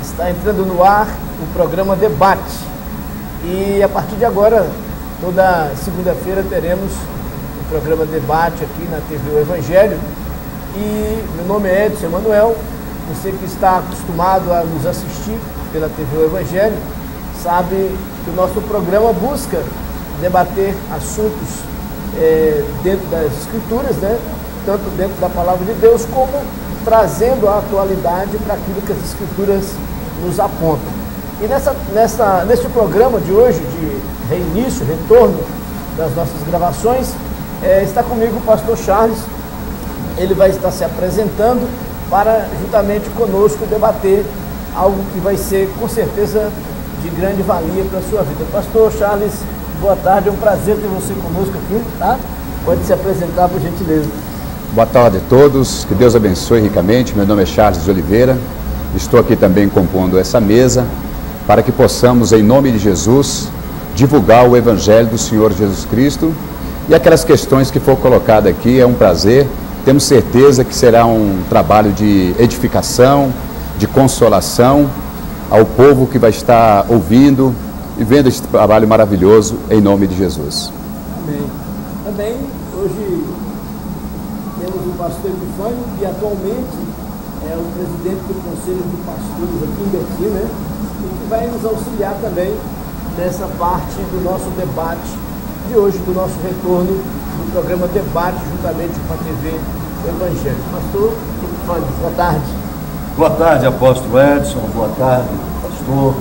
Está entrando no ar o programa Debate e a partir de agora, toda segunda-feira teremos o programa Debate aqui na TV O Evangelho. E meu nome é Edson Emanuel. Você que está acostumado a nos assistir pela TV O Evangelho sabe que o nosso programa busca debater assuntos dentro das Escrituras, né? Tanto dentro da Palavra de Deus como trazendo a atualidade para aquilo que as Escrituras nos apontam. E neste programa de hoje, de reinício, retorno das nossas gravações, está comigo o pastor Charles. Ele vai estar se apresentando para, juntamente conosco, debater algo que vai ser, com certeza, de grande valia para a sua vida. Pastor Charles, boa tarde, é um prazer ter você conosco aqui, tá? Pode se apresentar, por gentileza. Boa tarde a todos, que Deus abençoe ricamente. Meu nome é Charles de Oliveira, estou aqui também compondo essa mesa para que possamos, em nome de Jesus, divulgar o Evangelho do Senhor Jesus Cristo. E aquelas questões que for colocada aqui, é um prazer, temos certeza que será um trabalho de edificação, de consolação ao povo que vai estar ouvindo e vendo esse trabalho maravilhoso, em nome de Jesus. Amém. Também, hoje, temos o pastor Epifânio, que atualmente é o presidente do Conselho de Pastores aqui em Betim, né? E que vai nos auxiliar também nessa parte do nosso debate de hoje, do nosso retorno do programa Debate, juntamente com a TV Evangelho. Pastor Epifânio, boa tarde. Boa tarde, apóstolo Edson, boa tarde, pastor,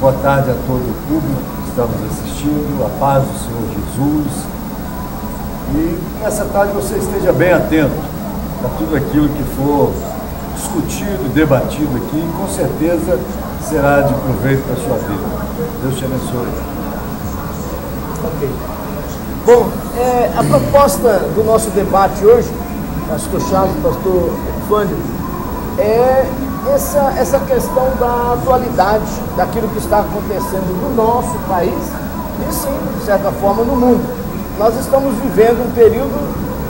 boa tarde a todo o público que está nos assistindo, a paz do Senhor Jesus. E nessa tarde você esteja bem atento a tudo aquilo que for discutido, debatido aqui, e com certeza será de proveito para a sua vida. Deus te abençoe. Ok. Bom, a proposta do nosso debate hoje, pastor Charles, pastor Epifânio, é essa questão da atualidade, daquilo que está acontecendo no nosso país e sim, de certa forma, no mundo. Nós estamos vivendo um período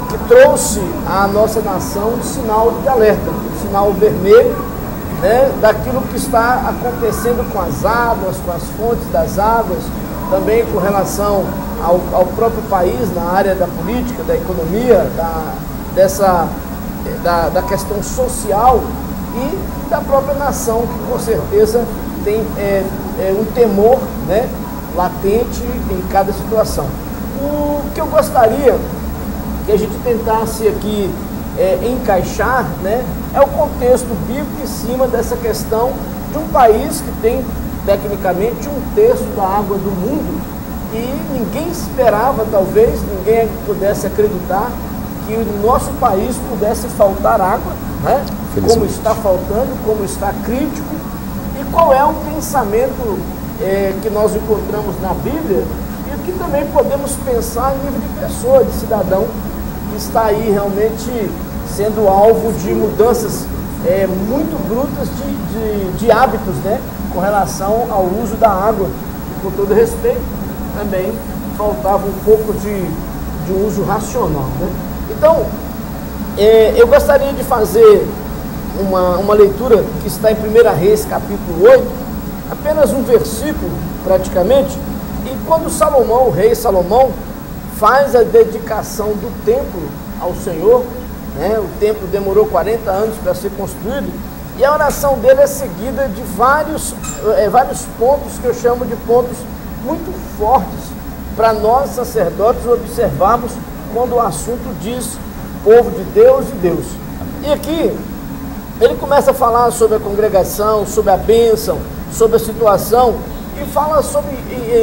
que trouxe à nossa nação um sinal de alerta, um sinal vermelho, né, daquilo que está acontecendo com as águas, com as fontes das águas, também com relação ao próprio país, na área da política, da economia, da questão social e da própria nação, que com certeza tem um temor, né, latente em cada situação. O que eu gostaria que a gente tentasse aqui encaixar, né, é o contexto bíblico em cima dessa questão de um país que tem, tecnicamente, 1/3 da água do mundo e ninguém esperava, talvez, ninguém pudesse acreditar que o nosso país pudesse faltar água, né, como está faltando, como está crítico, e qual é o pensamento que nós encontramos na Bíblia e o que também podemos pensar em nível de pessoa, de cidadão, que está aí realmente sendo alvo de mudanças muito brutas de hábitos, né, com relação ao uso da água. E, com todo respeito, também faltava um pouco de uso racional, né? Então, eu gostaria de fazer uma leitura que está em 1 Reis, capítulo 8, apenas um versículo, praticamente. E quando Salomão, o rei Salomão, faz a dedicação do templo ao Senhor, né, o templo demorou 40 anos para ser construído, e a oração dele é seguida de vários pontos que eu chamo de pontos muito fortes para nós, sacerdotes, observarmos quando o assunto diz povo de Deus e Deus. E aqui ele começa a falar sobre a congregação, sobre a bênção, sobre a situação, e fala sobre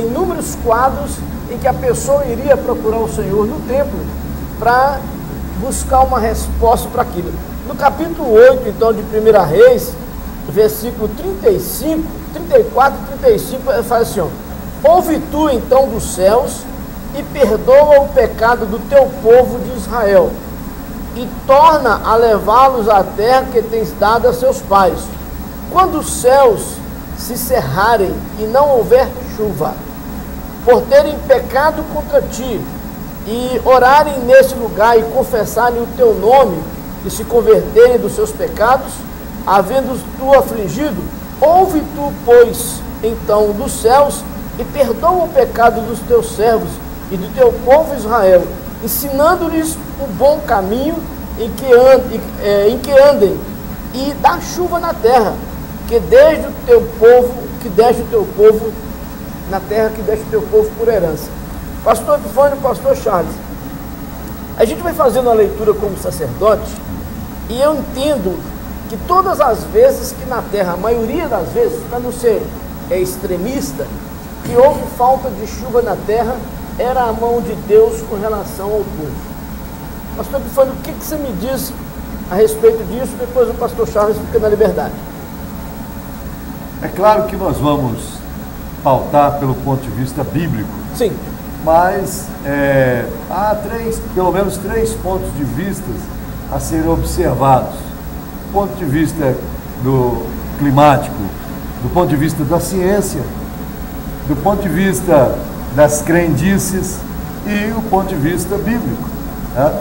inúmeros quadros em que a pessoa iria procurar o Senhor no templo para buscar uma resposta para aquilo. No capítulo 8, então, de 1 Reis, versículo 34 e 35, ele fala assim, ó: ouve tu então dos céus e perdoa o pecado do teu povo de Israel e torna a levá-los à terra que tens dado a seus pais. Quando os céus se cerrarem e não houver chuva, por terem pecado contra ti, e orarem nesse lugar e confessarem o teu nome, e se converterem dos seus pecados, havendo tu afligido, ouve tu, pois, então dos céus, e perdoa o pecado dos teus servos e do teu povo Israel, ensinando-lhes o bom caminho em que andem, e dá chuva na terra, que deste o teu povo, na terra que deste o teu povo por herança. Pastor Epifânio, pastor Charles, a gente vai fazendo a leitura como sacerdote, e eu entendo que todas as vezes que na terra, a maioria das vezes, para não ser extremista, que houve falta de chuva na terra, era a mão de Deus com relação ao povo. Pastor Epifânio, o que você me diz a respeito disso? Depois o pastor Charles fica na liberdade. É claro que nós vamos pautar pelo ponto de vista bíblico. Sim. Mas há pelo menos três pontos de vista a serem observados. Do ponto de vista climático, do ponto de vista da ciência, do ponto de vista das crendices e o ponto de vista bíblico. Né?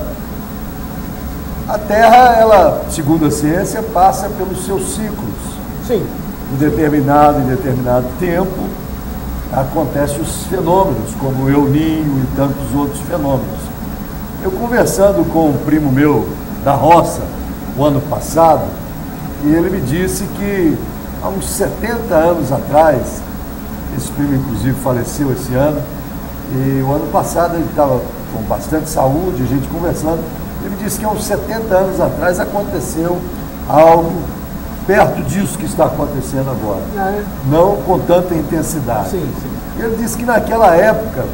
A Terra, ela, segundo a ciência, passa pelos seus ciclos. Sim. Em determinado tempo, acontecem os fenômenos, como o El Ninho e tantos outros fenômenos. Eu conversando com um primo meu da roça, o ano passado, e ele me disse que há uns 70 anos atrás, esse primo inclusive faleceu esse ano, e o ano passado ele estava com bastante saúde, a gente conversando, ele me disse que há uns 70 anos atrás aconteceu algo perto disso que está acontecendo agora, não com tanta intensidade. Sim. Ele disse que naquela época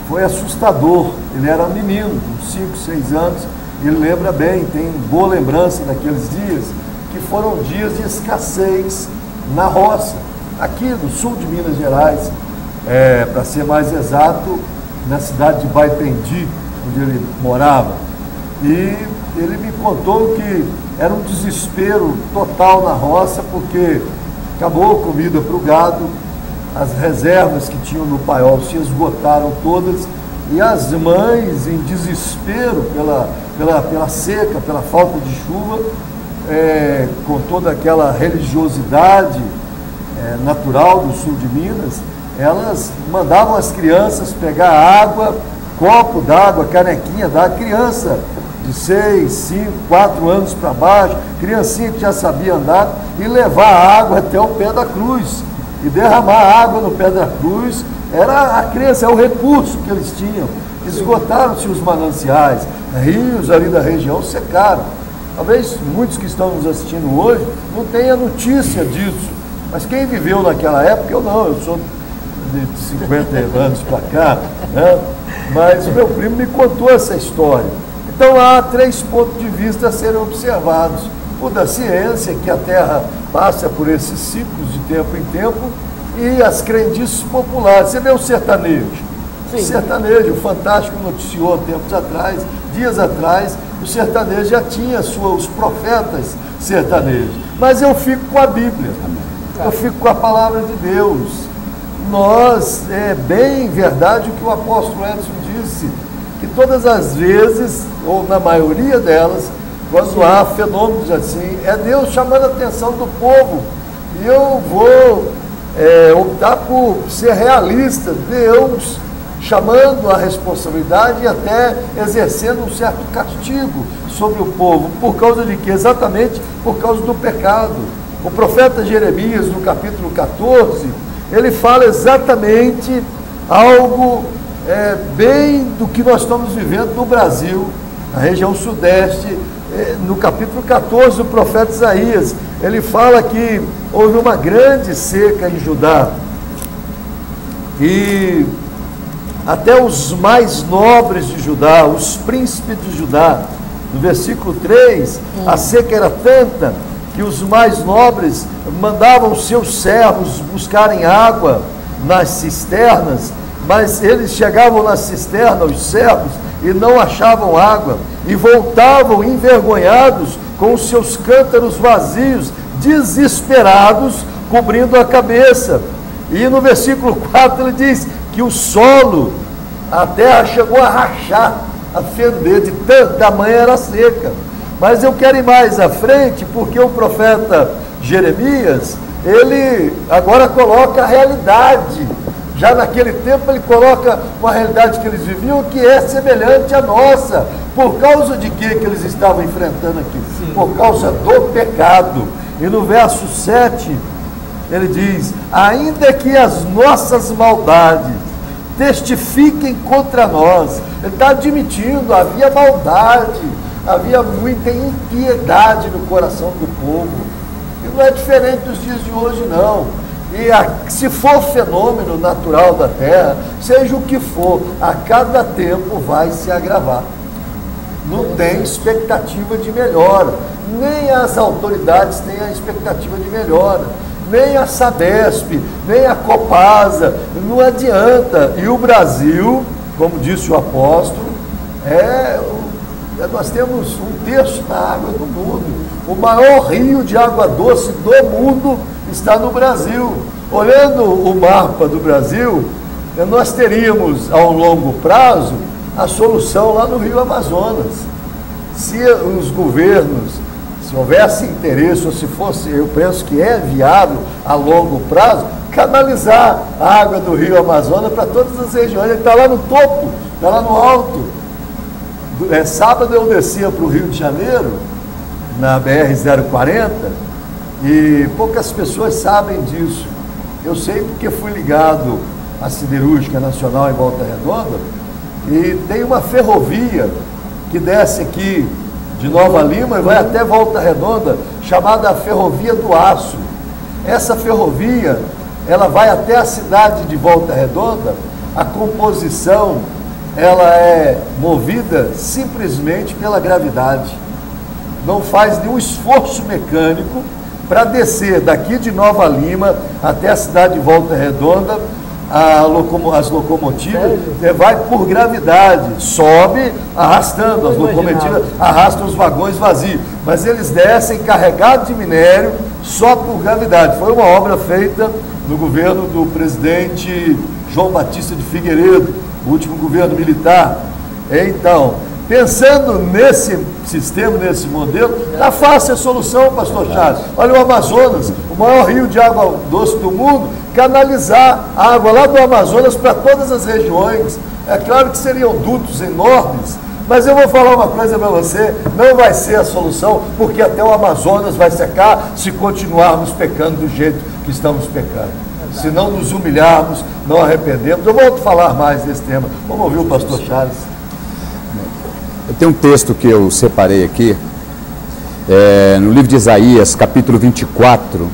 foi assustador, ele era menino, uns 5, 6 anos, ele lembra bem, tem boa lembrança daqueles dias, que foram dias de escassez na roça, aqui no sul de Minas Gerais, para ser mais exato, na cidade de Baipendi, onde ele morava. E ele me contou que era um desespero total na roça, porque acabou a comida para o gado, as reservas que tinham no paiol se esgotaram todas, e as mães, em desespero pela seca, pela falta de chuva, com toda aquela religiosidade natural do sul de Minas, elas mandavam as crianças pegar água, copo d'água, canequinha da criança de 6, 5, 4 anos para baixo, criancinha que já sabia andar, e levar a água até o pé da cruz, e derramar água no pé da cruz. Era a criança, é o recurso que eles tinham. Esgotaram-se os mananciais, rios ali da região secaram. Talvez muitos que estão nos assistindo hoje não tenham notícia disso, mas quem viveu naquela época, eu não, eu sou de 50 anos para cá, né? Mas o meu primo me contou essa história. Então há 3 pontos de vista a serem observados. O da ciência, que a Terra passa por esses ciclos de tempo em tempo, e as crendices populares. Você vê o sertanejo. Sim. O sertanejo, o Fantástico noticiou tempos atrás, dias atrás, o sertanejo já tinha os profetas sertanejos. Mas eu fico com a Bíblia, eu fico com a palavra de Deus. É bem verdade o que o apóstolo Edson disse, que todas as vezes, ou na maioria delas, quando há fenômenos assim, é Deus chamando a atenção do povo. E eu vou optar por ser realista, Deus chamando a responsabilidade e até exercendo um certo castigo sobre o povo. Por causa de quê? Exatamente por causa do pecado. O profeta Jeremias, no capítulo 14, ele fala exatamente algo bem do que nós estamos vivendo no Brasil, na região sudeste. No capítulo 14 do profeta Isaías, ele fala que houve uma grande seca em Judá, e até os mais nobres de Judá, os príncipes de Judá, no versículo 3, a seca era tanta que os mais nobres mandavam seus servos buscarem água nas cisternas, mas eles chegavam na cisterna, os servos, e não achavam água, e voltavam envergonhados com os seus cântaros vazios, desesperados, cobrindo a cabeça. E no versículo 4 ele diz que o solo, a terra chegou a rachar, a fender, de tamanha era seca. Mas eu quero ir mais à frente, porque o profeta Jeremias, ele agora coloca a realidade. Já naquele tempo ele coloca uma realidade que eles viviam que é semelhante à nossa. Por causa de que eles estavam enfrentando aqui? Sim. Por causa do pecado. E no verso 7, ele diz: ainda que as nossas maldades testifiquem contra nós. Ele está admitindo, havia maldade, havia muita impiedade no coração do povo. E não é diferente dos dias de hoje, não. E se for fenômeno natural da terra, seja o que for, a cada tempo vai se agravar. Não tem expectativa de melhora. Nem as autoridades têm a expectativa de melhora. Nem a Sabesp, nem a Copasa. Não adianta. E o Brasil, como disse o apóstolo, nós temos 1/3 da água do mundo. O maior rio de água doce do mundo está no Brasil. Olhando o mapa do Brasil, nós teríamos, ao longo prazo, a solução lá no Rio Amazonas. Se os governos, se houvesse interesse, ou se fosse, eu penso que é viável a longo prazo, canalizar a água do Rio Amazonas para todas as regiões. Ele está lá no topo, está lá no alto. Sábado eu descia para o Rio de Janeiro, na BR-040, e poucas pessoas sabem disso. Eu sei porque fui ligado à Siderúrgica Nacional em Volta Redonda, e tem uma ferrovia que desce aqui de Nova Lima e vai até Volta Redonda, chamada Ferrovia do Aço. Essa ferrovia, ela vai até a cidade de Volta Redonda. A composição, ela é movida simplesmente pela gravidade. Não faz nenhum esforço mecânico para descer daqui de Nova Lima até a cidade de Volta Redonda. As locomotivas vai por gravidade, sobe arrastando, as locomotivas arrastam os vagões vazios, mas eles descem carregados de minério só por gravidade. Foi uma obra feita no governo do presidente João Batista de Figueiredo, o último governo militar. Então, pensando nesse sistema, nesse modelo, está fácil a solução, pastor Charles. Olha o Amazonas, o maior rio de água doce do mundo, canalizar a água lá do Amazonas para todas as regiões. É claro que seriam dutos enormes, mas eu vou falar uma coisa para você, não vai ser a solução, porque até o Amazonas vai secar se continuarmos pecando do jeito que estamos pecando. Se não nos humilharmos, não arrependemos. Eu volto a falar mais desse tema. Vamos ouvir o pastor Charles. Eu tenho um texto que eu separei aqui, no livro de Isaías, capítulo 24,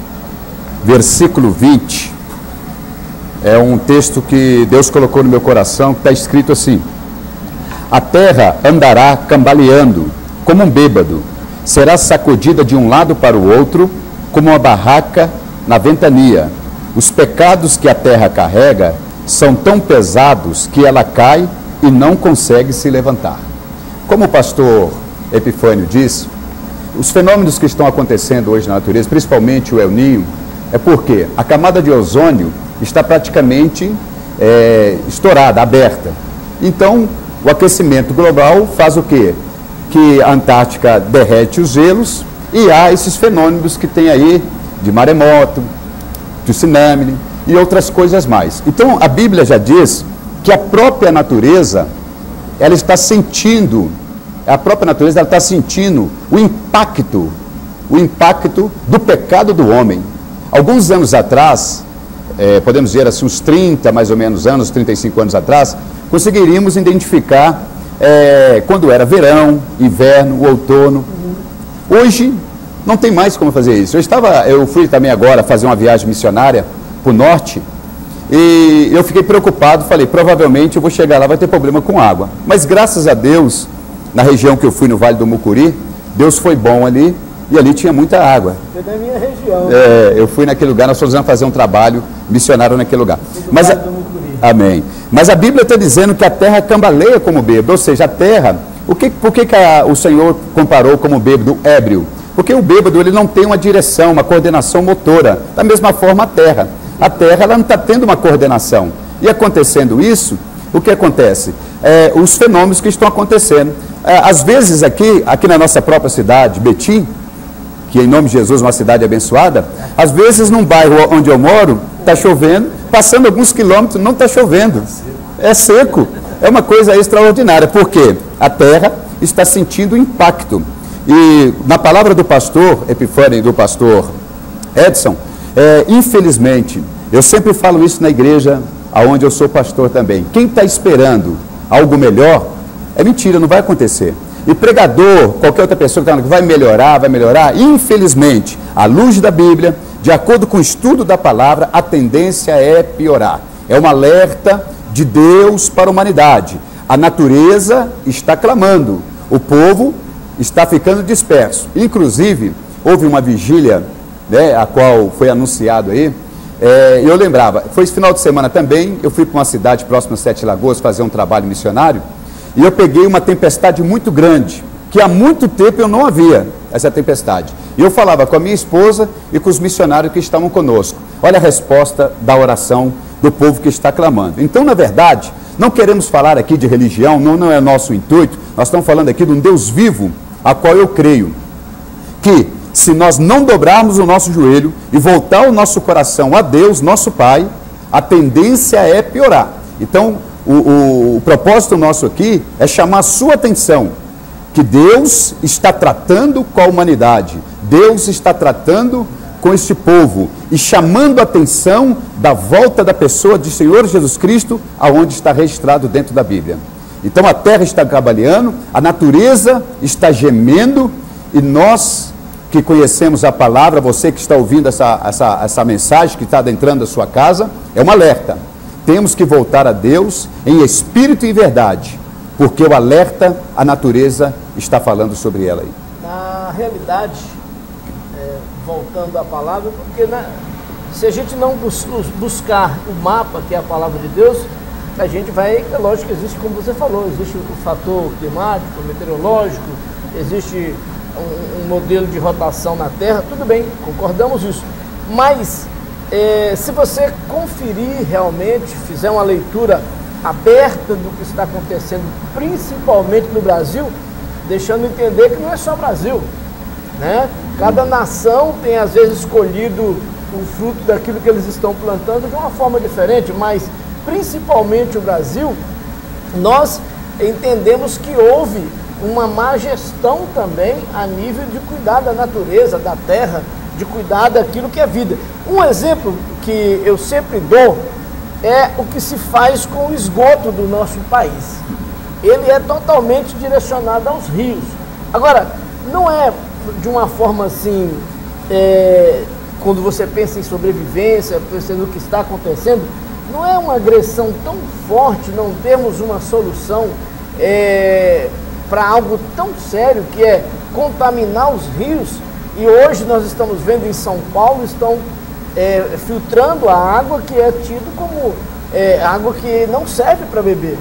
versículo 20. É um texto que Deus colocou no meu coração, que está escrito assim: a terra andará cambaleando como um bêbado, será sacudida de um lado para o outro, como uma barraca na ventania. Os pecados que a terra carrega são tão pesados que ela cai e não consegue se levantar. Como o pastor Epifânio disse, os fenômenos que estão acontecendo hoje na natureza, principalmente o El Niño, é porque a camada de ozônio está praticamente estourada, aberta. Então, o aquecimento global faz o quê? Que a Antártica derrete os gelos e há esses fenômenos que tem aí de maremoto, de tsunami e outras coisas mais. Então, a Bíblia já diz que a própria natureza, ela está sentindo o impacto do pecado do homem. Alguns anos atrás, podemos dizer assim, uns 30 mais ou menos anos, 35 anos atrás, conseguiríamos identificar quando era verão, inverno, outono. Hoje, não tem mais como fazer isso. Eu fui também agora fazer uma viagem missionária para o norte, e eu fiquei preocupado, falei, provavelmente eu vou chegar lá, vai ter problema com água. Mas graças a Deus, na região que eu fui, no Vale do Mucuri, Deus foi bom ali, e ali tinha muita água. Foi da minha região. Eu fui naquele lugar, nós fomos fazer um trabalho missionário naquele lugar. Amém. Mas a Bíblia está dizendo que a terra cambaleia como bêbado, ou seja, a terra, por que o Senhor comparou como bêbado ébrio? Porque o bêbado, ele não tem uma direção, uma coordenação motora. Da mesma forma, a terra ela não está tendo uma coordenação. E acontecendo isso, o que acontece? Os fenômenos que estão acontecendo. às vezes aqui na nossa própria cidade, Betim, que em nome de Jesus é uma cidade abençoada, às vezes num bairro onde eu moro, está chovendo, passando alguns quilômetros não está chovendo, é seco, é uma coisa extraordinária, porque a terra está sentindo impacto. E na palavra do pastor Epifânio, do pastor Edson, infelizmente, eu sempre falo isso na igreja aonde eu sou pastor também, quem está esperando algo melhor, é mentira, não vai acontecer. E pregador, qualquer outra pessoa que está falando que vai melhorar, infelizmente, à luz da Bíblia, de acordo com o estudo da palavra, a tendência é piorar. É um alerta de Deus para a humanidade. A natureza está clamando, o povo está ficando disperso. Inclusive, houve uma vigília, né, a qual foi anunciado aí, eu lembrava, foi esse final de semana também, eu fui para uma cidade próxima a Sete Lagoas fazer um trabalho missionário, e eu peguei uma tempestade muito grande, que há muito tempo eu não havia essa tempestade. E eu falava com a minha esposa e com os missionários que estavam conosco. Olha a resposta da oração do povo que está clamando. Então, na verdade, não queremos falar aqui de religião, não é nosso intuito, nós estamos falando aqui de um Deus vivo, a qual eu creio que, se nós não dobrarmos o nosso joelho e voltar o nosso coração a Deus, nosso Pai, a tendência é piorar. Então, o propósito nosso aqui é chamar a sua atenção, que Deus está tratando com a humanidade, Deus está tratando com este povo e chamando a atenção da volta da pessoa de Senhor Jesus Cristo, aonde está registrado dentro da Bíblia. Então a terra está trabalhando, a natureza está gemendo, e nós que conhecemos a palavra, você que está ouvindo essa mensagem que está adentrando a sua casa, é um alerta. Temos que voltar a Deus em espírito e verdade, porque o alerta, a natureza está falando sobre ela aí. Na realidade, voltando à palavra, porque se a gente não buscar o mapa, que é a palavra de Deus, a gente vai, é lógico que existe, como você falou, existe o fator climático, meteorológico, existe um modelo de rotação na Terra, tudo bem, concordamos isso, mas se você conferir realmente, fizer uma leitura aberta do que está acontecendo, principalmente no Brasil, deixando entender que não é só o Brasil, né? Cada nação tem às vezes escolhido o fruto daquilo que eles estão plantando de uma forma diferente, mas principalmente o Brasil, nós entendemos que houve uma má gestão também a nível de cuidar da natureza, da terra, de cuidar daquilo que é vida. Um exemplo que eu sempre dou é o que se faz com o esgoto do nosso país. Ele é totalmente direcionado aos rios. Agora, não é de uma forma assim, quando você pensa em sobrevivência, pensando no que está acontecendo, não é uma agressão tão forte não termos uma solução para algo tão sério, que é contaminar os rios. E hoje nós estamos vendo em São Paulo, estão filtrando a água que é tido como água que não serve para beber.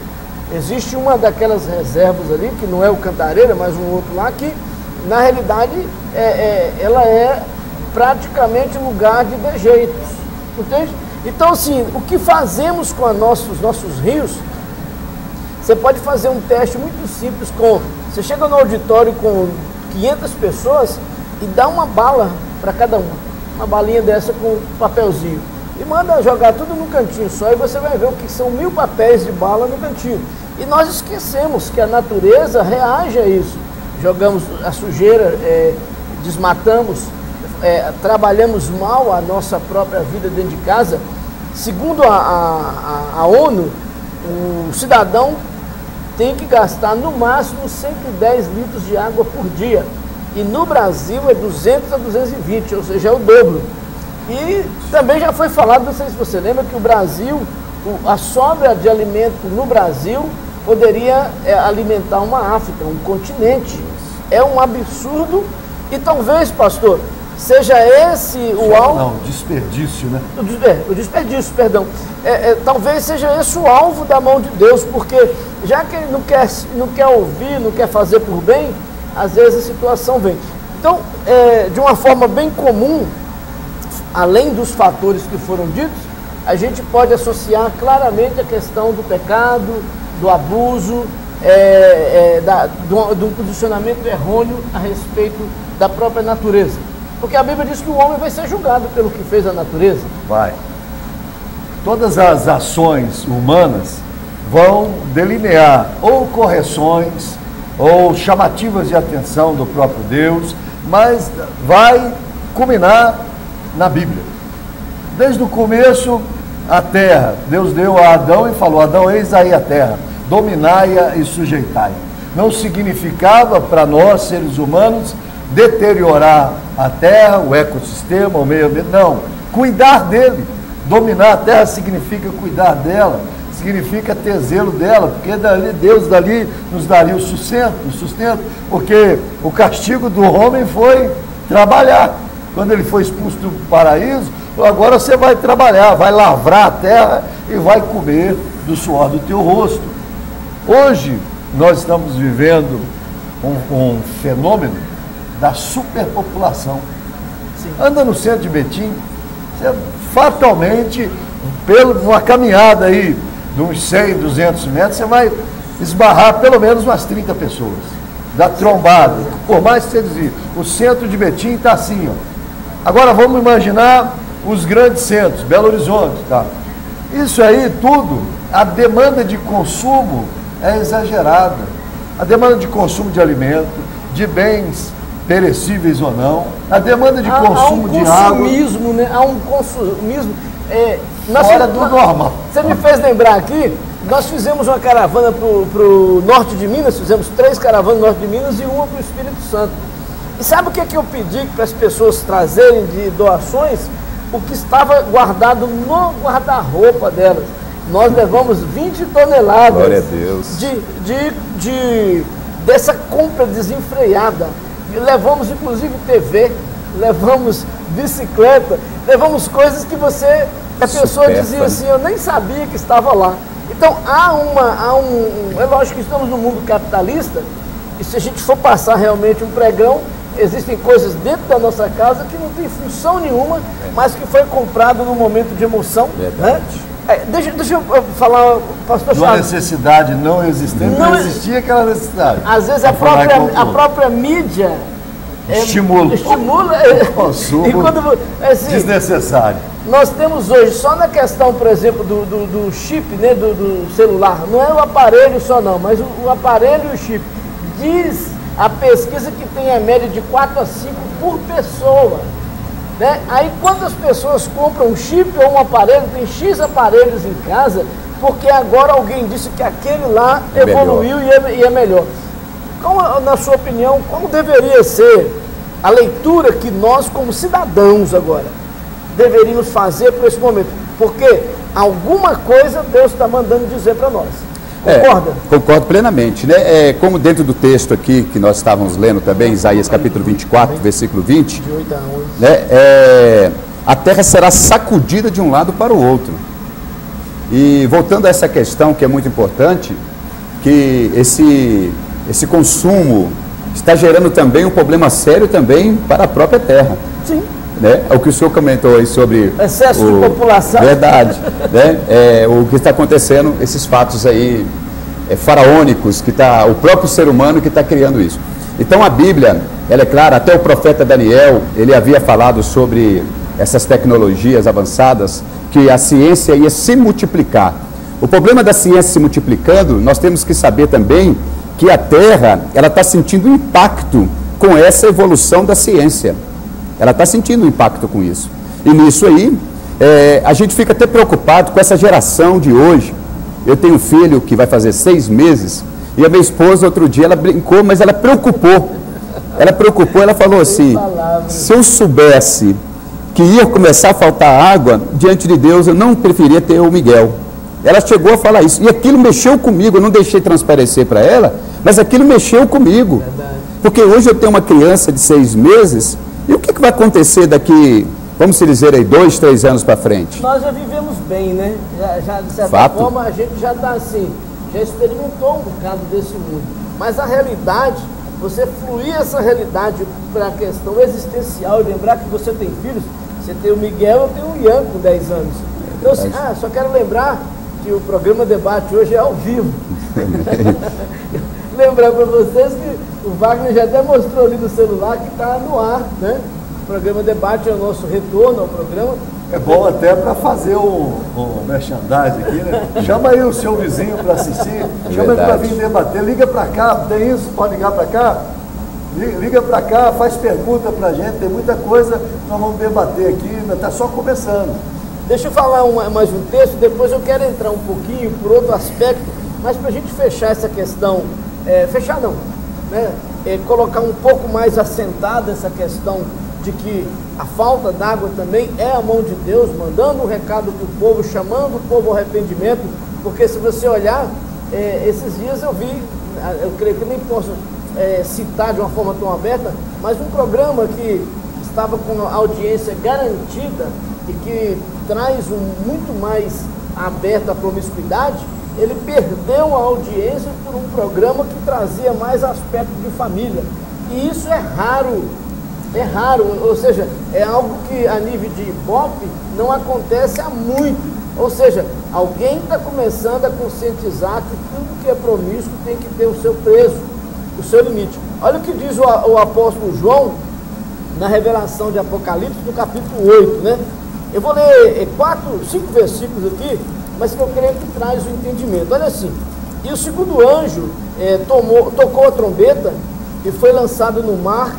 Existe uma daquelas reservas ali, que não é o Cantareira, mas um outro lá, que na realidade ela é praticamente lugar de dejeitos, entende? Então assim, o que fazemos com os nossos rios, você pode fazer um teste muito simples você chega no auditório com 500 pessoas e dá uma bala para cada uma balinha dessa com papelzinho, e manda jogar tudo no cantinho só, e você vai ver o que são 1000 papéis de bala no cantinho. E nós esquecemos que a natureza reage a isso. Jogamos a sujeira, desmatamos, trabalhamos mal a nossa própria vida dentro de casa. Segundo a ONU, o cidadão tem que gastar no máximo 110 litros de água por dia. E no Brasil é 200 a 220, ou seja, é o dobro. E também já foi falado, não sei se você lembra, que o Brasil, a sobra de alimento no Brasil poderia alimentar uma África, um continente. É um absurdo. E talvez, pastor, seja esse o alvo... Não, desperdício, né? O desperdício, perdão. Talvez seja esse o alvo da mão de Deus, porque já que ele não quer ouvir, não quer fazer por bem, às vezes a situação vem. Então, de uma forma bem comum, além dos fatores que foram ditos, a gente pode associar claramente a questão do pecado, do abuso, de um posicionamento errôneo a respeito da própria natureza. Porque a Bíblia diz que o homem vai ser julgado pelo que fez a natureza. Vai. Todas as ações humanas vão delinear ou correções ou chamativas de atenção do próprio Deus, mas vai culminar na Bíblia. Desde o começo, a terra, Deus deu a Adão e falou: Adão, eis aí a terra, dominai-a e sujeitai. Não significava para nós, seres humanos, deteriorar a terra, o ecossistema, o meio ambiente, não, cuidar dele. Dominar a terra significa cuidar dela, significa ter zelo dela, porque Deus dali nos daria o sustento, porque o castigo do homem foi trabalhar. Quando ele foi expulso do paraíso, agora você vai trabalhar, vai lavrar a terra e vai comer do suor do teu rosto. Hoje nós estamos vivendo um fenômeno da superpopulação. Sim. Anda no centro de Betim, você fatalmente, uma caminhada aí de uns 100, 200 metros, você vai esbarrar pelo menos umas 30 pessoas, da trombada. Por mais que você desvie, o centro de Betim está assim, ó. Agora vamos imaginar os grandes centros, Belo Horizonte, tá? Isso aí tudo, a demanda de consumo é exagerada. A demanda de consumo de alimento, de bens perecíveis ou não, a demanda de consumo de água. Né? Há um consumismo fora do normal. Você me fez lembrar aqui, nós fizemos uma caravana para o norte de Minas, fizemos 3 caravanas no norte de Minas e uma para o Espírito Santo. E sabe o que eu pedi para as pessoas trazerem de doações? O que estava guardado no guarda-roupa delas. Nós levamos 20 toneladas. Glória a Deus. Dessa compra desenfreada. Levamos inclusive TV, levamos bicicleta, levamos coisas que a pessoa dizia assim, eu nem sabia que estava lá. Então é lógico que estamos no mundo capitalista, e se a gente for passar realmente um pregão, existem coisas dentro da nossa casa que não tem função nenhuma, mas que foi comprado no momento de emoção. Verdade. Né? Deixa eu falar, pastor Chaves. Uma necessidade não existente, não existia aquela necessidade. Às vezes a própria mídia estimula o consumo assim, desnecessário. Nós temos hoje, só na questão, por exemplo, do chip, né, do celular, não é o aparelho só não, mas o aparelho e o chip, diz a pesquisa que tem a média de 4 a 5 por pessoa. Né? Aí quantas pessoas compram um chip ou um aparelho, tem X aparelhos em casa, porque agora alguém disse que aquele lá evoluiu e é melhor. Na sua opinião, como deveria ser a leitura que nós, como cidadãos agora, deveríamos fazer para esse momento? Porque alguma coisa Deus está mandando dizer para nós. Concorda? Concordo plenamente. Né? Como dentro do texto aqui, que nós estávamos lendo também, Isaías capítulo 24, versículo 20, de 8 a 11. Né? A terra será sacudida de um lado para o outro. E voltando a essa questão que é muito importante, que esse consumo está gerando também um problema sério também para a própria terra. Sim. Né? O que o senhor comentou aí sobre excesso de população. Verdade. Né? O que está acontecendo, esses fatos aí faraônicos, que o próprio ser humano que está criando isso. Então a Bíblia, ela é clara, até o profeta Daniel, ele havia falado sobre essas tecnologias avançadas, que a ciência ia se multiplicar. O problema da ciência se multiplicando, nós temos que saber também que a Terra, ela está sentindo impacto com essa evolução da ciência. Ela está sentindo impacto com isso. E nisso aí, a gente fica até preocupado com essa geração de hoje. Eu tenho um filho que vai fazer 6 meses, e a minha esposa, outro dia, ela brincou, mas ela preocupou. Ela falou assim, se eu soubesse que ia começar a faltar água, diante de Deus, eu não preferia ter o Miguel. Ela chegou a falar isso, e aquilo mexeu comigo, eu não deixei transparecer para ela, mas aquilo mexeu comigo. Verdade. Porque hoje eu tenho uma criança de 6 meses, e o que vai acontecer daqui, vamos dizer aí, 2, 3 anos para frente? Nós já vivemos bem, né? Já de certa forma, a gente já está assim, já experimentou um bocado desse mundo. Mas a realidade, você fluir essa realidade para a questão existencial e lembrar que você tem filhos, você tem o Miguel, eu tenho o Ian com 10 anos. Então, assim, só quero lembrar que o programa Debate hoje é ao vivo. Lembrar para vocês que o Wagner já até mostrou ali no celular que está no ar, né? O programa Debate é o nosso retorno ao programa. É bom até para fazer um merchandising aqui, né? Chama aí o seu vizinho para assistir, chama ele para vir debater, liga para cá, tem isso, pode ligar para cá? Liga para cá, faz pergunta para a gente, tem muita coisa que nós vamos debater aqui, ainda está só começando. Deixa eu falar mais um texto, depois eu quero entrar um pouquinho por outro aspecto, mas para a gente fechar essa questão, fechar não, né? Colocar um pouco mais assentada essa questão de que a falta d'água também é a mão de Deus, mandando um recado para o povo, chamando o povo ao arrependimento, porque se você olhar, esses dias eu vi, eu creio que nem posso citar de uma forma tão aberta, mas um programa que estava com a audiência garantida e que traz muito mais aberto à promiscuidade, ele perdeu a audiência por um programa que trazia mais aspectos de família, e isso é raro, ou seja, é algo que a nível de Ibope não acontece há muito, ou seja, alguém está começando a conscientizar que tudo que é promíscuo tem que ter o seu preço, o seu limite. Olha o que diz o apóstolo João na revelação de Apocalipse, no capítulo 8, né? Eu vou ler 5 versículos aqui, mas que eu creio que traz o entendimento. Olha assim: e o segundo anjo tocou a trombeta e foi lançado no mar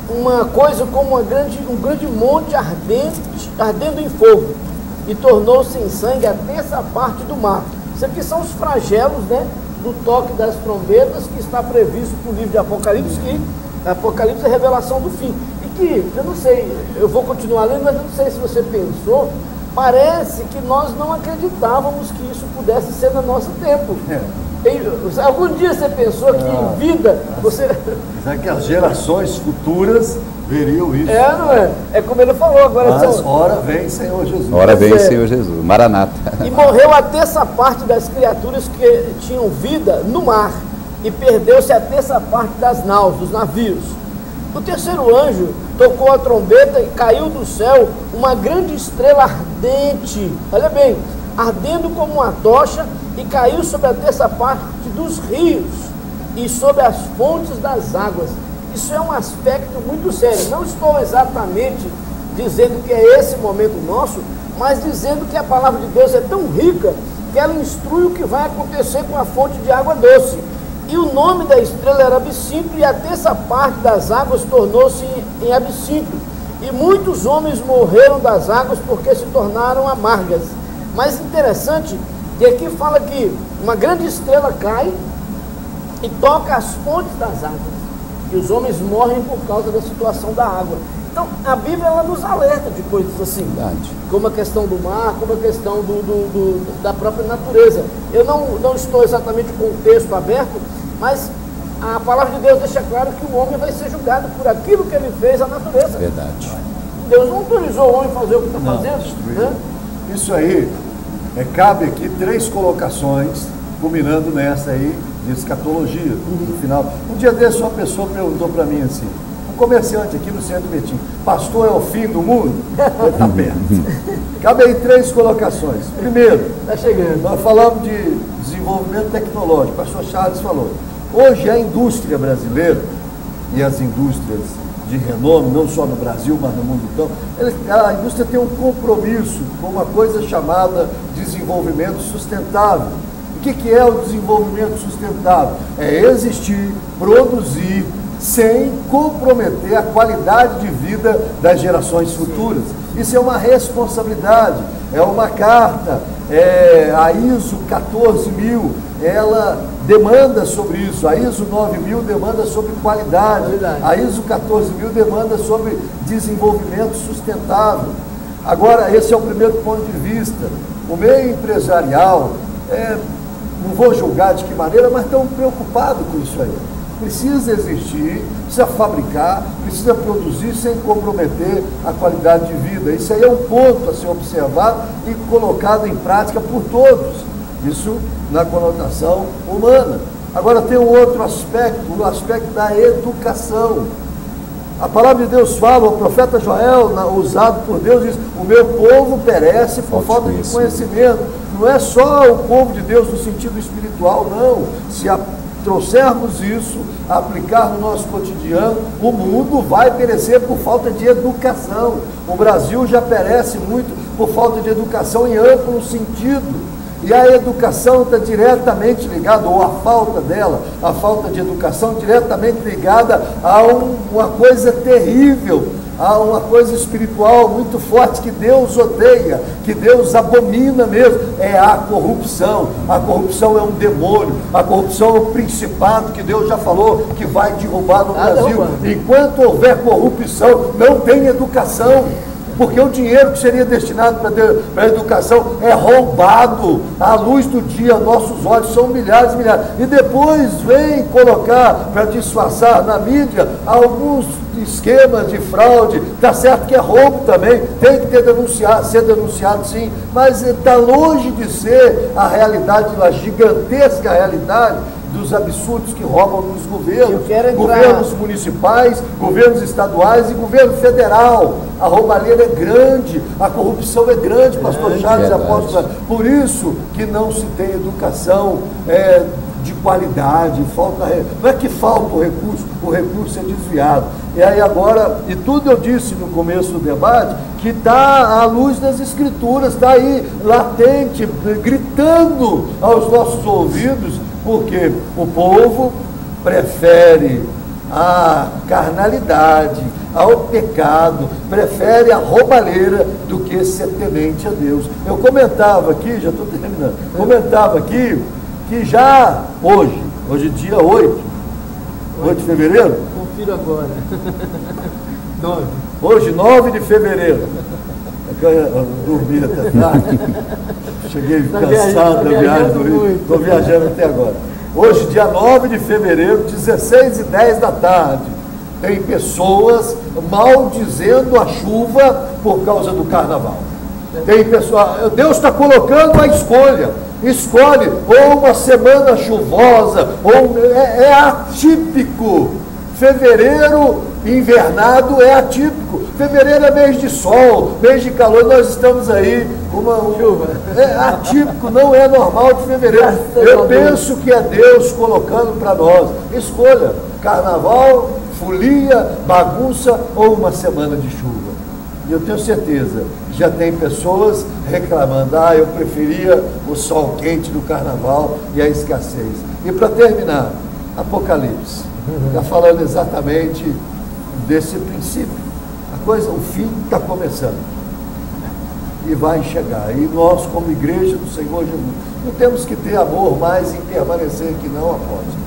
uma coisa como um grande monte ardendo em fogo, e tornou-se em sangue a terça parte do mar. Isso aqui são os flagelos, né, do toque das trombetas que está previsto no livro de Apocalipse, que Apocalipse é a revelação do fim. E que, eu não sei, eu vou continuar lendo, mas eu não sei se você pensou, parece que nós não acreditávamos que isso pudesse ser no nosso tempo. Algum dia você pensou que em vida você... É que as gerações futuras veriam isso. Não é? É como ele falou agora. Mas ora vem Senhor Jesus. Ora vem Senhor Jesus, Maranata. E morreu a terça parte das criaturas que tinham vida no mar, e perdeu-se a terça parte das naus, dos navios. O terceiro anjo tocou a trombeta e caiu do céu uma grande estrela ardente, olha bem, ardendo como uma tocha, e caiu sobre a terça parte dos rios e sobre as fontes das águas. Isso é um aspecto muito sério. Não estou exatamente dizendo que é esse momento nosso, mas dizendo que a palavra de Deus é tão rica que ela instrui o que vai acontecer com a fonte de água doce. E o nome da estrela era Absinto, e a terça parte das águas tornou-se em absinto. E muitos homens morreram das águas porque se tornaram amargas. Mas interessante que aqui fala que uma grande estrela cai e toca as fontes das águas, e os homens morrem por causa da situação da água. Então a Bíblia ela nos alerta de coisas assim, como a questão do mar, como a questão da própria natureza. Eu não estou exatamente com o texto aberto, mas a palavra de Deus deixa claro que o homem vai ser julgado por aquilo que ele fez à natureza. Verdade. Deus não autorizou o homem a fazer o que está fazendo, né? Isso aí, cabe aqui 3 colocações, culminando nessa aí de escatologia, no final. Um dia desse uma pessoa perguntou para mim assim, um comerciante aqui no centro de Betim, pastor, é o fim do mundo? Está perto. Cabe aí 3 colocações. Primeiro, tá chegando. Nós falamos de desenvolvimento tecnológico, o pastor Charles falou. Hoje a indústria brasileira e as indústrias de renome, não só no Brasil, mas no mundo todo, a indústria tem um compromisso com uma coisa chamada desenvolvimento sustentável. O que é o desenvolvimento sustentável? É existir, produzir, sem comprometer a qualidade de vida das gerações futuras. Isso é uma responsabilidade, é uma carta, a ISO 14000, ela demanda sobre isso, a ISO 9000 demanda sobre qualidade, a ISO 14000 demanda sobre desenvolvimento sustentável. Agora, esse é o primeiro ponto de vista. O meio empresarial, não vou julgar de que maneira, mas estão preocupados com isso aí. Precisa existir, precisa fabricar, precisa produzir sem comprometer a qualidade de vida. Isso aí é um ponto a ser observado e colocado em prática por todos. Isso na conotação humana. Agora tem um outro aspecto, o aspecto da educação. A palavra de Deus fala, o profeta Joel, usado por Deus, diz: o meu povo perece por falta de conhecimento. Não é só o povo de Deus no sentido espiritual, não. Se trouxermos isso, aplicar no nosso cotidiano, o mundo vai perecer por falta de educação. O Brasil já perece muito por falta de educação em amplo sentido. E a educação está diretamente ligada, ou a falta dela, a falta de educação, diretamente ligada a uma coisa terrível, a uma coisa espiritual muito forte que Deus odeia, que Deus abomina mesmo, é a corrupção. A corrupção é um demônio, a corrupção é um principado que Deus já falou que vai derrubar no Brasil. Enquanto houver corrupção, não tem educação. Porque o dinheiro que seria destinado para a educação é roubado à luz do dia, nossos olhos são milhares e milhares. E depois vem colocar para disfarçar na mídia alguns esquemas de fraude. Está certo que é roubo também, tem que ser denunciado sim, mas está longe de ser a realidade, a gigantesca realidade dos absurdos que roubam nos governos, governos municipais, governos estaduais e governo federal. A roubalheira é grande, a corrupção é grande, pastor Charles e apóstolo. Por isso que não se tem educação de qualidade, não é que falta o recurso é desviado. E aí agora, e tudo eu disse no começo do debate, que está à luz das escrituras, está aí latente, gritando aos nossos ouvidos, porque o povo prefere a carnalidade, ao pecado, prefere a roubalheira do que ser temente a Deus. Eu comentava aqui, já estou terminando, comentava aqui que já hoje dia 8 de fevereiro? Confiro agora. 9. Hoje, 9 de fevereiro. Eu dormi até tarde. Cheguei cansado da viagem, estou viajando até agora. Hoje, dia 9 de fevereiro, 16h10 da tarde, tem pessoas maldizendo a chuva por causa do carnaval. Tem pessoas, Deus está colocando a escolhe ou uma semana chuvosa, ou é atípico. Fevereiro invernado é atípico. Fevereiro é mês de sol, mês de calor, nós estamos aí com uma chuva. É atípico, não é normal de fevereiro. Eu penso que é Deus colocando para nós. Escolha: carnaval, folia, bagunça ou uma semana de chuva. E eu tenho certeza, já tem pessoas reclamando: eu preferia o sol quente do carnaval e a escassez. E para terminar, Apocalipse está falando exatamente desse princípio. O fim está começando e vai chegar. E nós, como igreja do Senhor Jesus, não temos que ter amor mais em permanecer aqui não, apóstolo.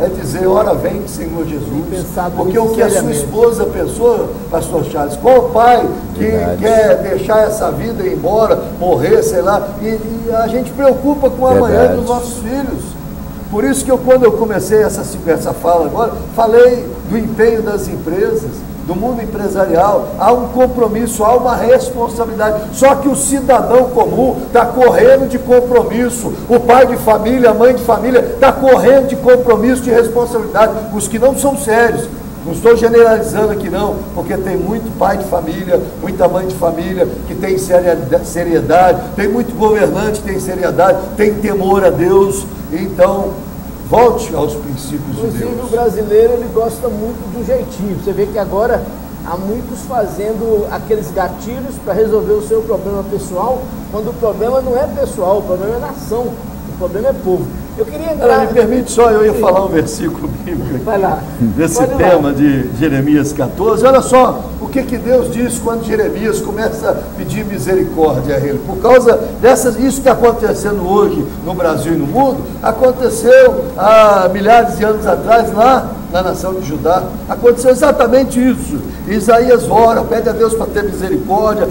É dizer: ora vem, Senhor Jesus. Porque o que a sua esposa pensou, pastor Charles, qual pai que quer deixar essa vida e ir embora, morrer, sei lá, e a gente preocupa com o amanhã dos nossos filhos. Por isso que quando eu comecei essa fala agora, falei do empenho das empresas, do mundo empresarial. Há um compromisso, há uma responsabilidade. Só que o cidadão comum está correndo de compromisso. O pai de família, a mãe de família está correndo de compromisso, de responsabilidade. Os que não são sérios. Não estou generalizando aqui não, porque tem muito pai de família, muita mãe de família que tem seriedade, tem muito governante que tem seriedade, tem temor a Deus. Então, volte aos princípios de Deus. Inclusive o brasileiro, ele gosta muito do jeitinho. Você vê que agora há muitos fazendo aqueles gatilhos para resolver o seu problema pessoal, quando o problema não é pessoal, o problema é nação, o problema é povo. Eu queria entrar... Me permite só, eu ia falar um versículo bíblico Vai lá. Desse tema de Jeremias 14. Olha só o que Deus diz quando Jeremias começa a pedir misericórdia a ele. Por causa isso que está acontecendo hoje no Brasil e no mundo, aconteceu há milhares de anos atrás lá na nação de Judá. Aconteceu exatamente isso. Isaías ora, pede a Deus para ter misericórdia.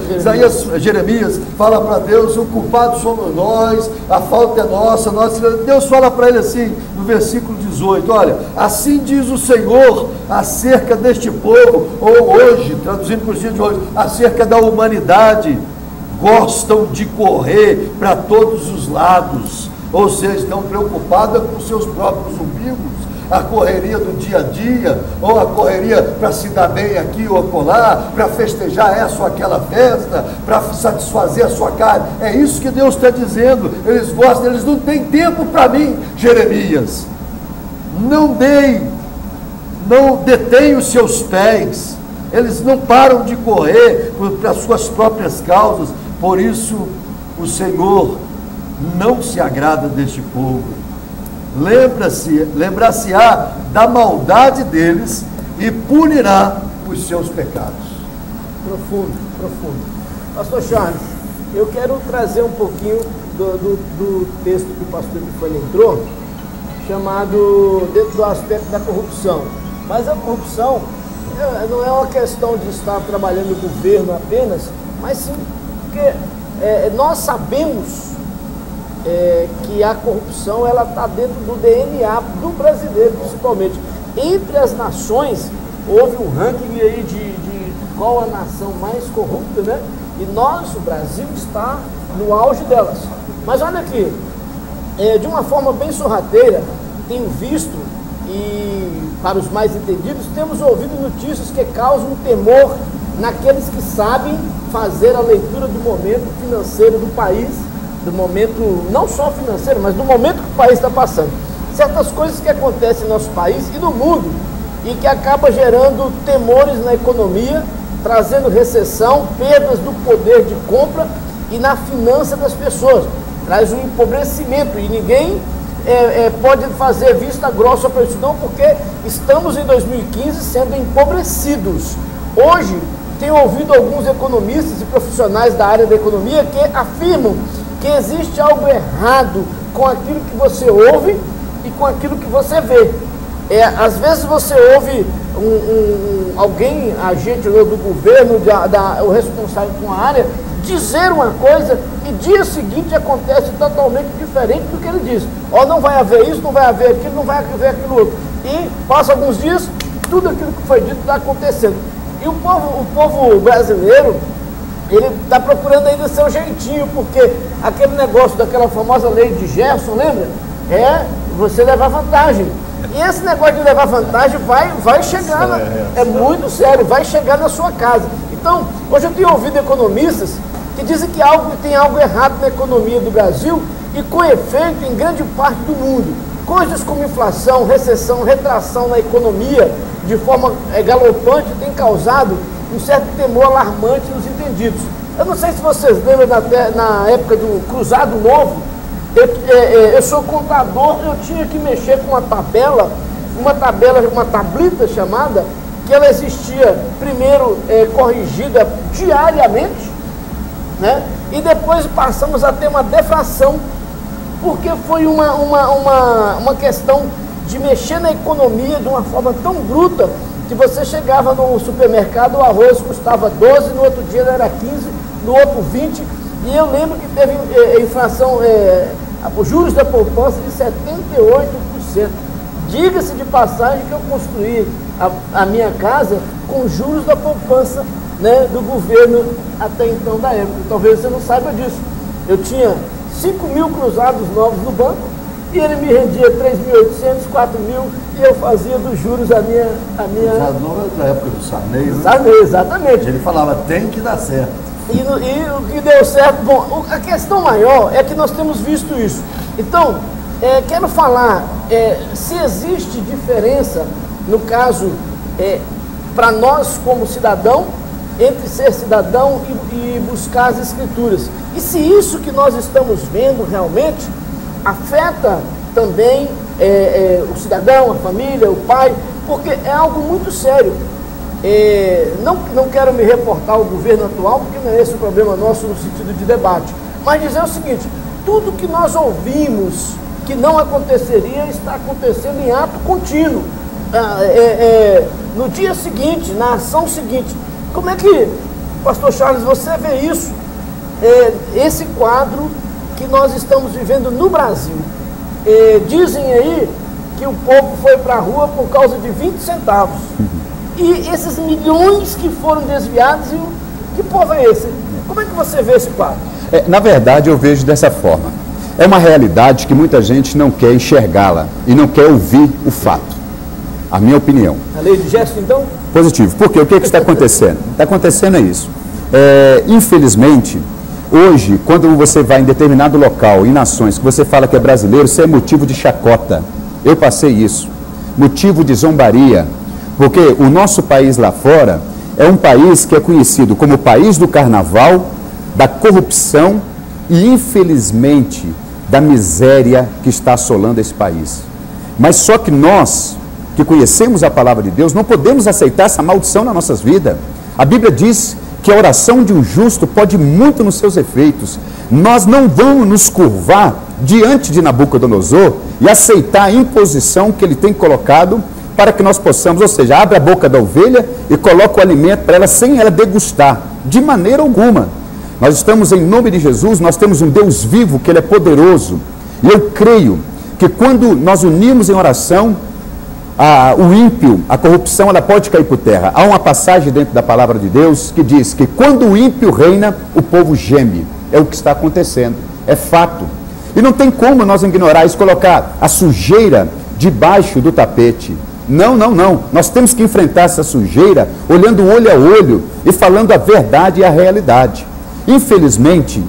Jeremias fala para Deus: o culpado somos nós, a falta é nossa. Deus fala para ele assim, no versículo 18, olha: assim diz o Senhor acerca deste povo, ou hoje, traduzindo para os dias de hoje, acerca da humanidade: gostam de correr para todos os lados, ou seja, estão preocupadas com seus próprios umbigos. a correria do dia a dia, ou a correria para se dar bem aqui ou acolá, para festejar essa ou aquela festa, para satisfazer a sua carne. É isso que Deus está dizendo. Eles gostam, eles não têm tempo para mim, Jeremias. Não detém os seus pés. Eles não param de correr para as suas próprias causas. Por isso, o Senhor não se agrada deste povo. Lembrar-se-á da maldade deles e punirá os seus pecados. Profundo, profundo. Pastor Charles, eu quero trazer um pouquinho do texto que o pastor Epifânio entrou, chamado dentro do aspecto da corrupção. Mas a corrupção não é uma questão de estar trabalhando no governo apenas, mas sim porque nós sabemos que a corrupção ela está dentro do DNA do brasileiro, principalmente. Entre as nações, houve um ranking aí de qual a nação mais corrupta, né? E o Brasil, está no auge delas. Mas olha aqui, de uma forma bem sorrateira, tenho visto, e para os mais entendidos, temos ouvido notícias que causam temor naqueles que sabem fazer a leitura do momento financeiro do país, do momento, não só financeiro, mas do momento que o país está passando. Certas coisas que acontecem no nosso país e no mundo, e que acaba gerando temores na economia, trazendo recessão, perdas do poder de compra e na finança das pessoas. Traz um empobrecimento e ninguém pode fazer vista grossa para isso não, porque estamos em 2015 sendo empobrecidos. Hoje, tenho ouvido alguns economistas e profissionais da área da economia que afirmam que existe algo errado com aquilo que você ouve e com aquilo que você vê. Às vezes você ouve alguém, agente do governo, o responsável com a área, dizer uma coisa e dia seguinte acontece totalmente diferente do que ele disse. Não vai haver isso, não vai haver aquilo, não vai haver aquilo outro. E passa alguns dias, tudo aquilo que foi dito está acontecendo. E o povo brasileiro, ele está procurando ainda seu jeitinho, porque aquele negócio daquela famosa lei de Gerson, lembra? Você levar vantagem. E esse negócio de levar vantagem vai chegar, muito sério, vai chegar na sua casa. Então, hoje eu tenho ouvido economistas que dizem que tem algo errado na economia do Brasil e com efeito em grande parte do mundo. Coisas como inflação, recessão, retração na economia de forma galopante tem causado um certo temor alarmante nos entendidos. Eu não sei se vocês lembram na época do Cruzado Novo, eu sou contador, eu tinha que mexer com uma tablita chamada, que ela existia primeiro corrigida diariamente, né? E depois passamos a ter uma deflação, porque foi uma questão de mexer na economia de uma forma tão bruta, que você chegava no supermercado, o arroz custava 12, no outro dia era 15, no outro 20, e eu lembro que teve inflação, os juros da poupança de 78%. Diga-se de passagem que eu construí a minha casa com juros da poupança, né, do governo até então da época. Talvez você não saiba disso. Eu tinha 5.000 cruzados novos no banco e ele me rendia 3.800, 4.000 e eu fazia dos juros a minha... Da época do Sarney, né? Sarney, exatamente. Ele falava, tem que dar certo. E o que deu certo, bom, a questão maior é que nós temos visto isso. Então, quero falar, se existe diferença, no caso, para nós como cidadão, entre ser cidadão e buscar as escrituras. E se isso que nós estamos vendo realmente afeta também o cidadão, a família, o pai, porque é algo muito sério. Não quero me reportar ao governo atual, porque não é esse o problema nosso no sentido de debate, mas dizer o seguinte: tudo que nós ouvimos que não aconteceria está acontecendo em ato contínuo, no dia seguinte, na ação seguinte. Como é que, pastor Charles, você vê isso, esse quadro que nós estamos vivendo no Brasil? Dizem aí que o povo foi para a rua por causa de 20 centavos. E esses milhões que foram desviados, que povo é esse? Como é que você vê esse quadro? Na verdade, eu vejo dessa forma. É uma realidade que muita gente não quer enxergá-la e não quer ouvir o fato. A minha opinião. A lei de gesto, então? Positivo. Por quê? O que está acontecendo? Está acontecendo é isso. Infelizmente, hoje, quando você vai em determinado local, em nações, que você fala que é brasileiro, isso é motivo de chacota. Eu passei isso. Motivo de zombaria. Porque o nosso país lá fora é um país que é conhecido como o país do carnaval, da corrupção e, infelizmente, da miséria que está assolando esse país. Mas só que nós, que conhecemos a palavra de Deus, não podemos aceitar essa maldição nas nossas vidas. A Bíblia diz que a oração de um justo pode muito nos seus efeitos. Nós não vamos nos curvar diante de Nabucodonosor e aceitar a imposição que ele tem colocado para que nós possamos, ou seja, abre a boca da ovelha e coloca o alimento para ela sem ela degustar, de maneira alguma. Nós estamos em nome de Jesus, nós temos um Deus vivo, que Ele é poderoso. E eu creio que quando nós unimos em oração, o ímpio, a corrupção, ela pode cair por terra. Há uma passagem dentro da palavra de Deus que diz que quando o ímpio reina, o povo geme. É o que está acontecendo, é fato. E não tem como nós ignorar isso, colocar a sujeira debaixo do tapete. Não, não, não. Nós temos que enfrentar essa sujeira olhando olho a olho e falando a verdade e a realidade. Infelizmente,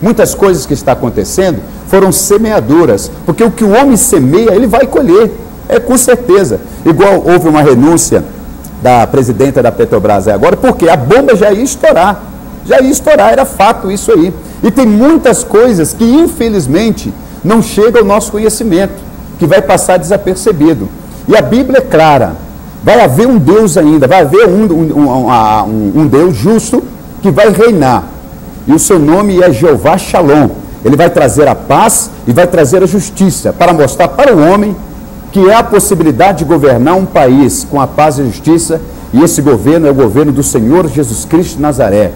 muitas coisas que estão acontecendo foram semeadoras, porque o que o homem semeia, ele vai colher, com certeza. Igual houve uma renúncia da presidenta da Petrobras agora, porque a bomba já ia estourar, era fato isso aí. E tem muitas coisas que, infelizmente, não chegam ao nosso conhecimento, que vai passar desapercebido. E a Bíblia é clara, vai haver um Deus ainda, vai haver um Deus justo que vai reinar. E o seu nome é Jeová Shalom. Ele vai trazer a paz e vai trazer a justiça, para mostrar para o homem que é a possibilidade de governar um país com a paz e a justiça, e esse governo é o governo do Senhor Jesus Cristo de Nazaré.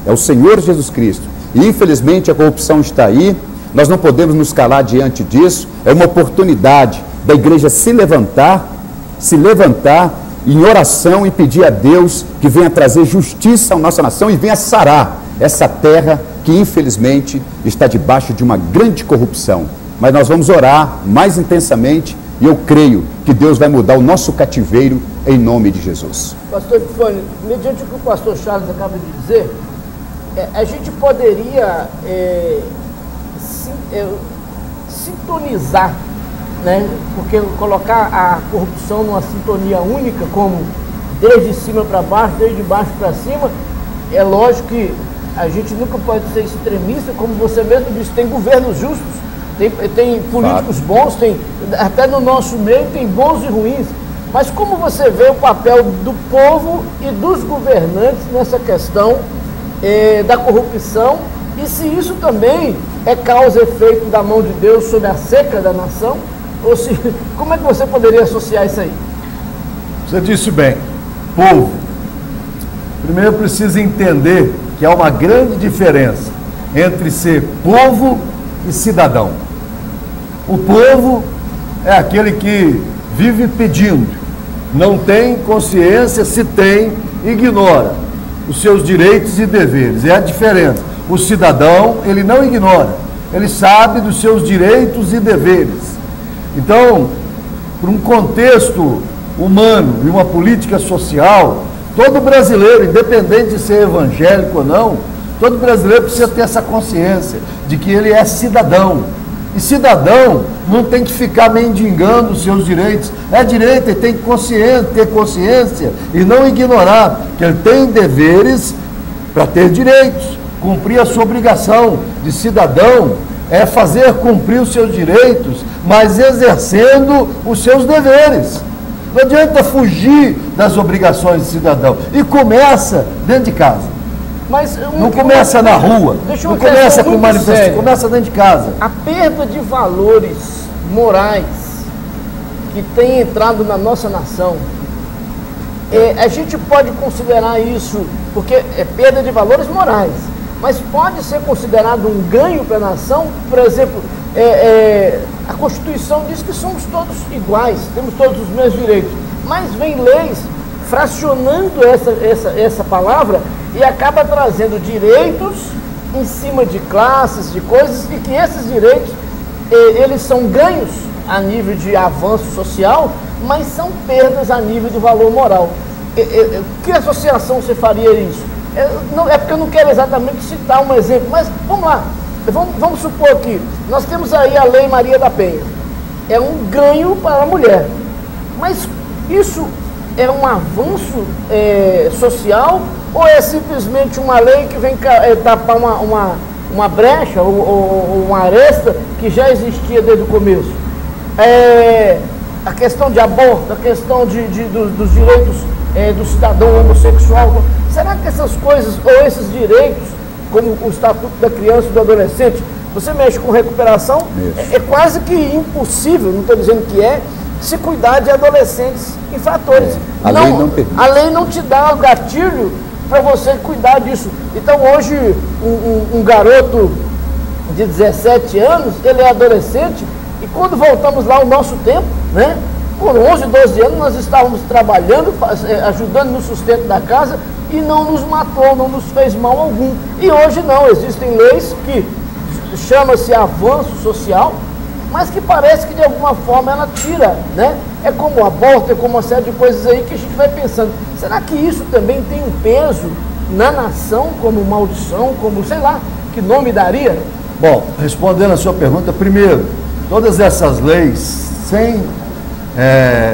É o Senhor Jesus Cristo. E infelizmente a corrupção está aí, nós não podemos nos calar diante disso. É uma oportunidade da igreja se levantar em oração e pedir a Deus que venha trazer justiça à nossa nação e venha sarar essa terra que infelizmente está debaixo de uma grande corrupção. Mas nós vamos orar mais intensamente e eu creio que Deus vai mudar o nosso cativeiro em nome de Jesus. Pastor Epifânio, mediante o que o pastor Charles acaba de dizer, a gente poderia sintonizar, né? Porque colocar a corrupção numa sintonia única, como desde cima para baixo, desde baixo para cima, é lógico que a gente nunca pode ser extremista, como você mesmo disse, tem governos justos, tem políticos bons, até no nosso meio tem bons e ruins, mas como você vê o papel do povo e dos governantes nessa questão da corrupção, e se isso também é causa e efeito da mão de Deus sobre a seca da nação? Ou se, como é que você poderia associar isso aí? Você disse bem, povo. Primeiro precisa entender que há uma grande diferença entre ser povo e cidadão. O povo é aquele que vive pedindo, não tem consciência, se tem, ignora os seus direitos e deveres. É a diferença. O cidadão, ele não ignora, ele sabe dos seus direitos e deveres. Então, por um contexto humano e uma política social, todo brasileiro, independente de ser evangélico ou não, todo brasileiro precisa ter essa consciência de que ele é cidadão. E cidadão não tem que ficar mendigando os seus direitos. É direito, ele tem que ter consciência e não ignorar que ele tem deveres para ter direitos. Cumprir a sua obrigação de cidadão é fazer cumprir os seus direitos, mas exercendo os seus deveres. Não adianta fugir das obrigações de cidadão. E começa dentro de casa. Mas não começa na rua, não começa com manifestação, começa dentro de casa. A perda de valores morais que tem entrado na nossa nação, a gente pode considerar isso, porque é perda de valores morais, mas pode ser considerado um ganho para a nação. Por exemplo, a Constituição diz que somos todos iguais, temos todos os mesmos direitos, mas vem leis fracionando essa palavra e acaba trazendo direitos em cima de classes, de coisas, e que esses direitos, eles são ganhos a nível de avanço social, mas são perdas a nível de valor moral. Que associação você faria isso? É porque eu não quero exatamente citar um exemplo, mas vamos lá, vamos supor que nós temos aí a Lei Maria da Penha, é um ganho para a mulher, mas isso é um avanço social ou é simplesmente uma lei que vem tapar uma brecha ou uma aresta que já existia desde o começo? A questão de aborto, a questão dos direitos do cidadão homossexual, será que essas coisas ou esses direitos, como o Estatuto da Criança e do Adolescente, você mexe com recuperação, é quase que impossível, não estou dizendo que se cuidar de adolescentes infratores. A lei não te dá o gatilho para você cuidar disso. Então hoje um garoto de 17 anos, ele é adolescente, e quando voltamos lá ao nosso tempo, né, por 11, 12 anos nós estávamos trabalhando, ajudando no sustento da casa, e não nos matou, não nos fez mal algum. E hoje não, existem leis que chama-se avanço social, mas que parece que de alguma forma ela tira, né? É como o aborto, é como uma série de coisas aí que a gente vai pensando, será que isso também tem um peso na nação, como maldição, como, sei lá, que nome daria? Bom, respondendo a sua pergunta, primeiro, todas essas leis, sem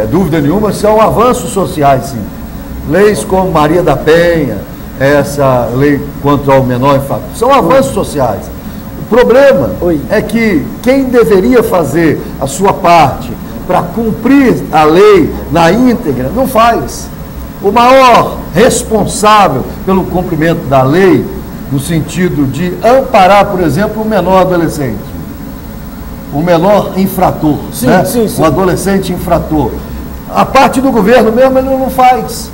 dúvida nenhuma, são avanços sociais, sim. Leis como Maria da Penha, essa lei contra o menor infrator, são avanços sociais. O problema é que quem deveria fazer a sua parte para cumprir a lei na íntegra, não faz. O maior responsável pelo cumprimento da lei, no sentido de amparar, por exemplo, o menor adolescente, o menor infrator, sim, né? Sim. O adolescente infrator. A parte do governo mesmo ele não faz.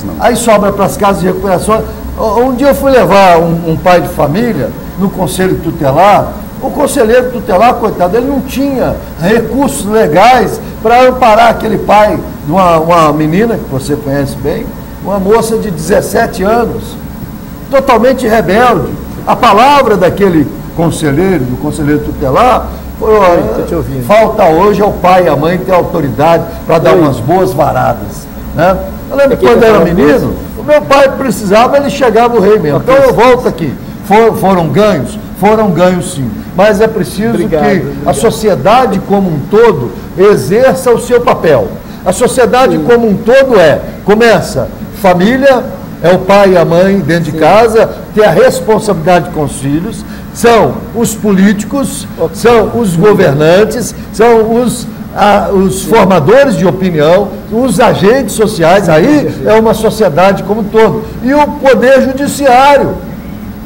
Não. Aí sobra para as casas de recuperação. Um dia eu fui levar um pai de família no conselho tutelar. O conselheiro tutelar, coitado, ele não tinha recursos legais para amparar aquele pai de uma menina que você conhece bem, uma moça de 17 anos, totalmente rebelde. A palavra daquele conselheiro, do conselheiro tutelar, falta hoje ao pai e à mãe ter autoridade para dar umas boas varadas, né? Eu lembro que quando eu era menino, o meu pai precisava, ele chegava o rei mesmo. Então eu volto aqui. Foram ganhos? Foram ganhos sim. Mas é preciso que a sociedade como um todo exerça o seu papel. A sociedade como um todo começa família, é o pai e a mãe dentro de casa, ter a responsabilidade com os filhos, são os políticos, são os governantes, são os formadores de opinião, os agentes sociais, aí é uma sociedade como um todo. E o poder judiciário,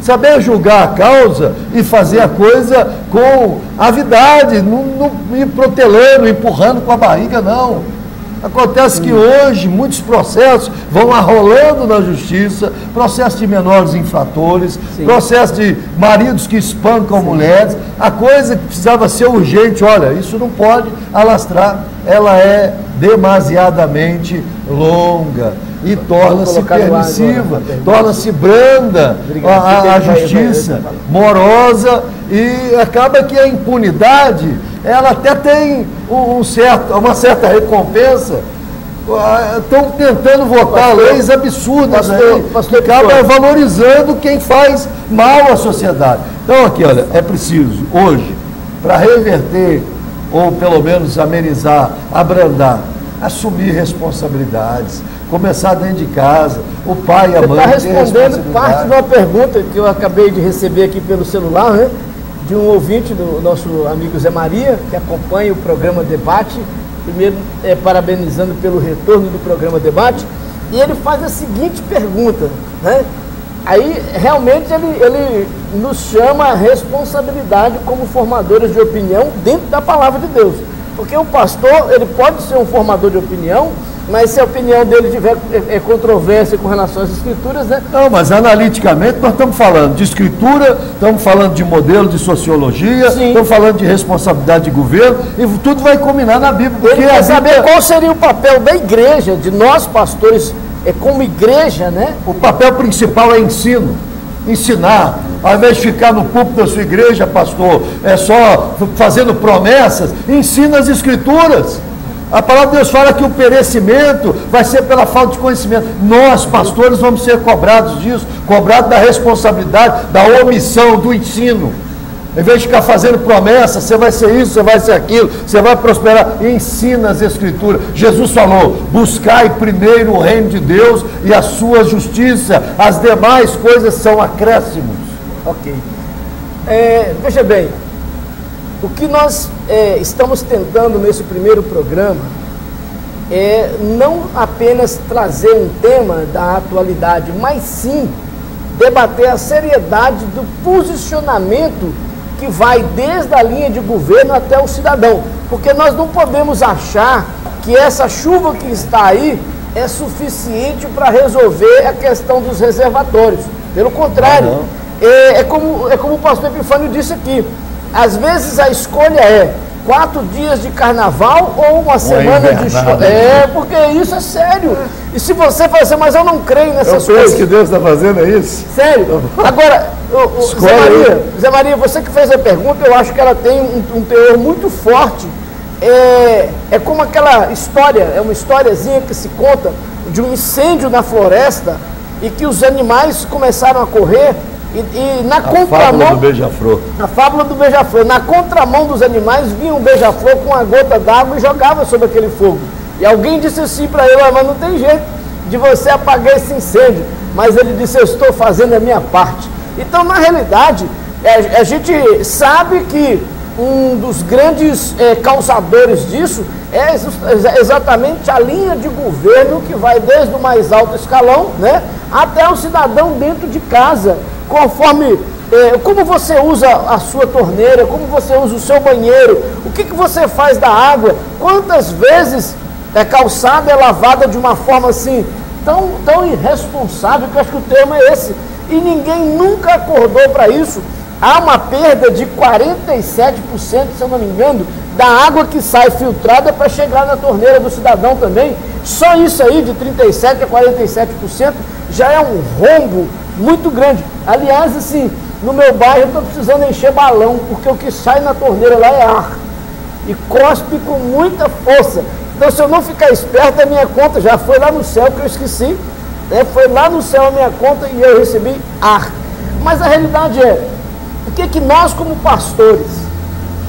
saber julgar a causa e fazer a coisa com avidade, não ir protelando, empurrando com a barriga, não. Acontece que hoje muitos processos vão arrolando na justiça, processo de menores infratores, processo de maridos que espancam mulheres, a coisa que precisava ser urgente, olha, isso não pode alastrar, ela é demasiadamente longa e torna-se permissiva, torna-se branda a justiça, morosa, e acaba que a impunidade, ela até tem uma certa recompensa. Estão tentando votar leis absurdas aí, que acaba valorizando quem faz mal à sociedade. Então aqui, olha, é preciso hoje, para reverter, ou pelo menos amenizar, abrandar, assumir responsabilidades, começar dentro de casa, o pai e a mãe. Você está respondendo parte de uma pergunta que eu acabei de receber aqui pelo celular, né? De um ouvinte do nosso amigo Zé Maria, que acompanha o programa Debate, primeiro parabenizando pelo retorno do programa Debate, e ele faz a seguinte pergunta, né? Aí realmente ele nos chama a responsabilidade como formadores de opinião dentro da palavra de Deus, porque o pastor, ele pode ser um formador de opinião, mas se a opinião dele tiver controvérsia com relação às escrituras, né? Não, mas analiticamente nós estamos falando de escritura, estamos falando de modelo de sociologia, estamos falando de responsabilidade de governo, e tudo vai combinar na Bíblia. Porque ele quer saber qual seria o papel da igreja, de nós pastores, como igreja, né? O papel principal é ensino, ensinar. Ao invés de ficar no púlpito da sua igreja, pastor, só fazendo promessas, ensina as escrituras. A palavra de Deus fala que o perecimento vai ser pela falta de conhecimento. Nós, pastores, vamos ser cobrados disso, cobrados da responsabilidade, da omissão, do ensino. Em vez de ficar fazendo promessa, você vai ser isso, você vai ser aquilo, você vai prosperar. Ensina as Escrituras. Jesus falou: buscai primeiro o reino de Deus e a sua justiça, as demais coisas são acréscimos. Ok. Veja bem, o que nós estamos tentando nesse primeiro programa é não apenas trazer um tema da atualidade, mas sim debater a seriedade do posicionamento que vai desde a linha de governo até o cidadão. Porque nós não podemos achar que essa chuva que está aí é suficiente para resolver a questão dos reservatórios. Pelo contrário, é como o pastor Epifânio disse aqui, às vezes a escolha é 4 dias de carnaval ou uma semana de chuva. Porque isso é sério. E se você falar assim, mas eu não creio nessas coisas. Eu penso que Deus está fazendo isso. Sério. Agora, Zé Maria, você que fez a pergunta, eu acho que ela tem um teor muito forte. É como aquela história, é uma historiazinha que se conta de um incêndio na floresta e que os animais começaram a correr. E na contramão, fábula do beija-flor. A fábula do beija-flor. Na contramão dos animais vinha um beija-flor com uma gota d'água e jogava sobre aquele fogo. E alguém disse assim para ele: mas não tem jeito de você apagar esse incêndio. Mas ele disse: eu estou fazendo a minha parte. Então, na realidade, a gente sabe que um dos grandes causadores disso é exatamente a linha de governo que vai desde o mais alto escalão, né, até o cidadão dentro de casa. Conforme como você usa a sua torneira, como você usa o seu banheiro, o que você faz da água, quantas vezes a calçada é lavada de uma forma assim, tão irresponsável, que eu acho que o termo é esse, e ninguém nunca acordou para isso. Há uma perda de 47%, se eu não me engano, da água que sai filtrada para chegar na torneira do cidadão também. Só isso aí, de 37% a 47%, já é um rombo muito grande. Aliás, assim, no meu bairro eu estou precisando encher balão, porque o que sai na torneira lá é ar. E cospe com muita força. Então, se eu não ficar esperto, a minha conta já foi lá no céu, que eu esqueci. Foi lá no céu a minha conta e eu recebi ar. Mas a realidade é, o que nós como pastores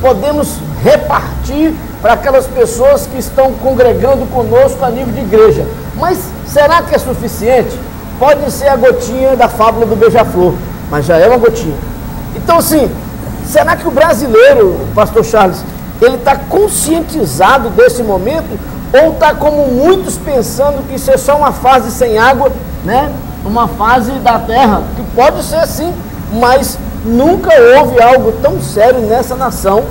podemos repartir para aquelas pessoas que estão congregando conosco a nível de igreja? Mas será que é suficiente? Pode ser a gotinha da fábula do beija-flor, mas já é uma gotinha. Então, assim, será que o brasileiro, pastor Charles, ele está conscientizado desse momento? Ou está como muitos pensando que isso é só uma fase sem água, né? Uma fase da terra, que pode ser sim, mas nunca houve algo tão sério nessa nação,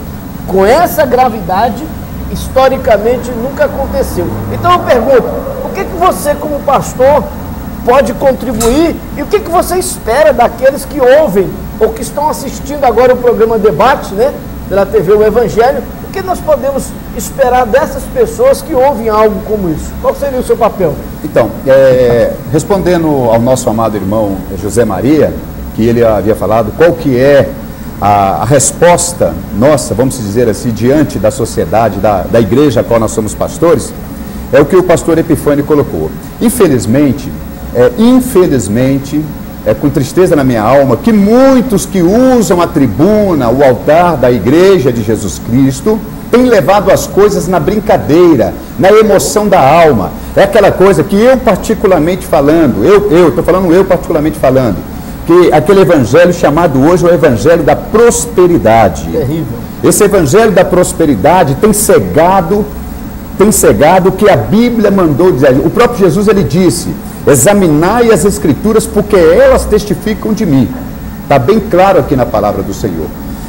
com essa gravidade, historicamente nunca aconteceu. Então eu pergunto, o que você como pastor pode contribuir e o que você espera daqueles que ouvem ou que estão assistindo agora o programa Debate, né, pela TV O Evangelho? O que nós podemos esperar dessas pessoas que ouvem algo como isso? Qual seria o seu papel? Então, respondendo ao nosso amado irmão José Maria, que ele havia falado, qual que é a resposta nossa, vamos dizer assim, diante da sociedade, da igreja a qual nós somos pastores, é o que o pastor Epifânio colocou. Infelizmente, com tristeza na minha alma, que muitos que usam a tribuna, o altar da igreja de Jesus Cristo, têm levado as coisas na brincadeira, na emoção da alma. É aquela coisa que eu particularmente falando, que aquele evangelho chamado hoje o evangelho da prosperidade. Terrível. Esse evangelho da prosperidade tem cegado o que a Bíblia mandou dizer. O próprio Jesus, ele disse: examinai as Escrituras, porque elas testificam de mim. Está bem claro aqui na palavra do Senhor.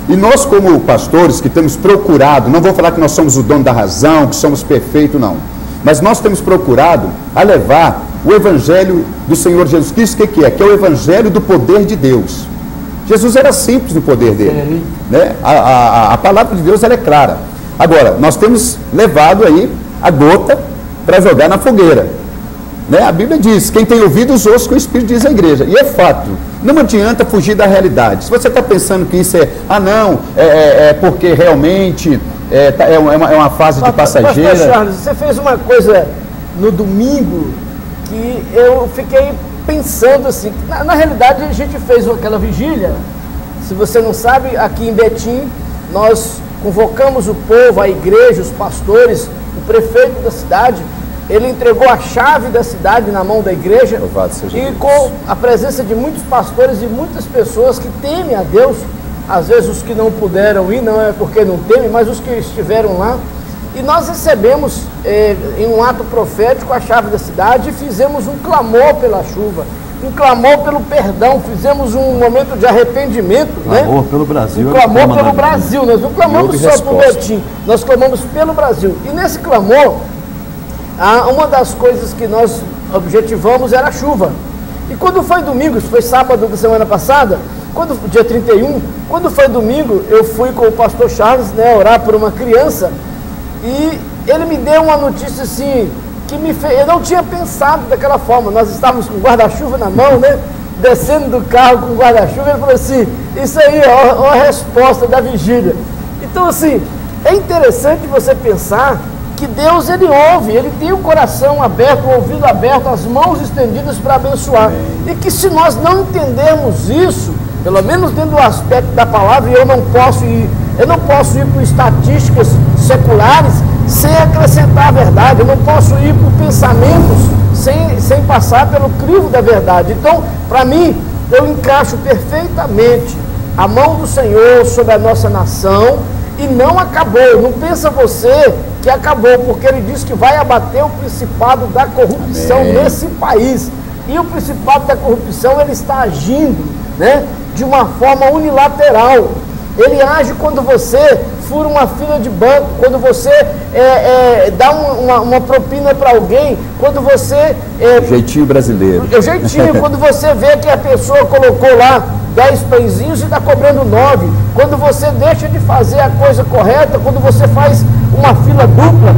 E nós, como pastores, que temos procurado, não vou falar que nós somos o dono da razão, que somos perfeitos, não. Mas nós temos procurado a levar o Evangelho do Senhor Jesus Cristo, que é? Que é o Evangelho do poder de Deus. Jesus era simples no poder dele, né? A palavra de Deus, ela é clara. Agora, nós temos levado aí a gota para jogar na fogueira, né? A Bíblia diz: quem tem ouvidos, ouça o que o Espírito diz à igreja. E é fato, não adianta fugir da realidade. Se você está pensando que isso é porque realmente É uma fase de passageira. Pastor Charles, você fez uma coisa no domingo que eu fiquei pensando assim, na realidade a gente fez aquela vigília, se você não sabe, aqui em Betim, nós convocamos o povo, a igreja, os pastores, o prefeito da cidade, ele entregou a chave da cidade na mão da igreja, e com a presença de muitos pastores e muitas pessoas que temem a Deus, às vezes os que não puderam ir, não é porque não temem, mas os que estiveram lá, e nós recebemos em um ato profético a chave da cidade e fizemos um clamor pela chuva, um clamor pelo perdão, fizemos um momento de arrependimento, clamor pelo Brasil. Um clamor pelo Brasil, nós não clamamos só por Betim, nós clamamos pelo Brasil, e nesse clamor, uma das coisas que nós objetivamos era a chuva. E quando foi domingo, isso foi sábado da semana passada, dia 31, quando foi domingo, eu fui com o pastor Charles, orar por uma criança, e ele me deu uma notícia assim, que me fez, eu não tinha pensado daquela forma, nós estávamos com o guarda-chuva na mão, descendo do carro com o guarda-chuva, ele falou assim, isso aí é a resposta da vigília. Então assim, é interessante você pensar que Deus, ele ouve, ele tem o coração aberto, o ouvido aberto, as mãos estendidas para abençoar. E que se nós não entendermos isso, pelo menos dentro do aspecto da palavra, e eu não posso ir por estatísticas seculares sem acrescentar a verdade, eu não posso ir por pensamentos sem passar pelo crivo da verdade. Então, para mim, eu encaixo perfeitamente a mão do Senhor sobre a nossa nação, e não acabou, não pensa você que acabou, porque ele diz que vai abater o principado da corrupção nesse país, e o principado da corrupção, ele está agindo, de uma forma unilateral. Ele age quando você fura uma fila de banco, quando você dá uma propina para alguém, quando você... jeitinho brasileiro. Jeitinho, quando você vê que a pessoa colocou lá 10 pãezinhos e está cobrando 9, quando você deixa de fazer a coisa correta, quando você faz uma fila dupla,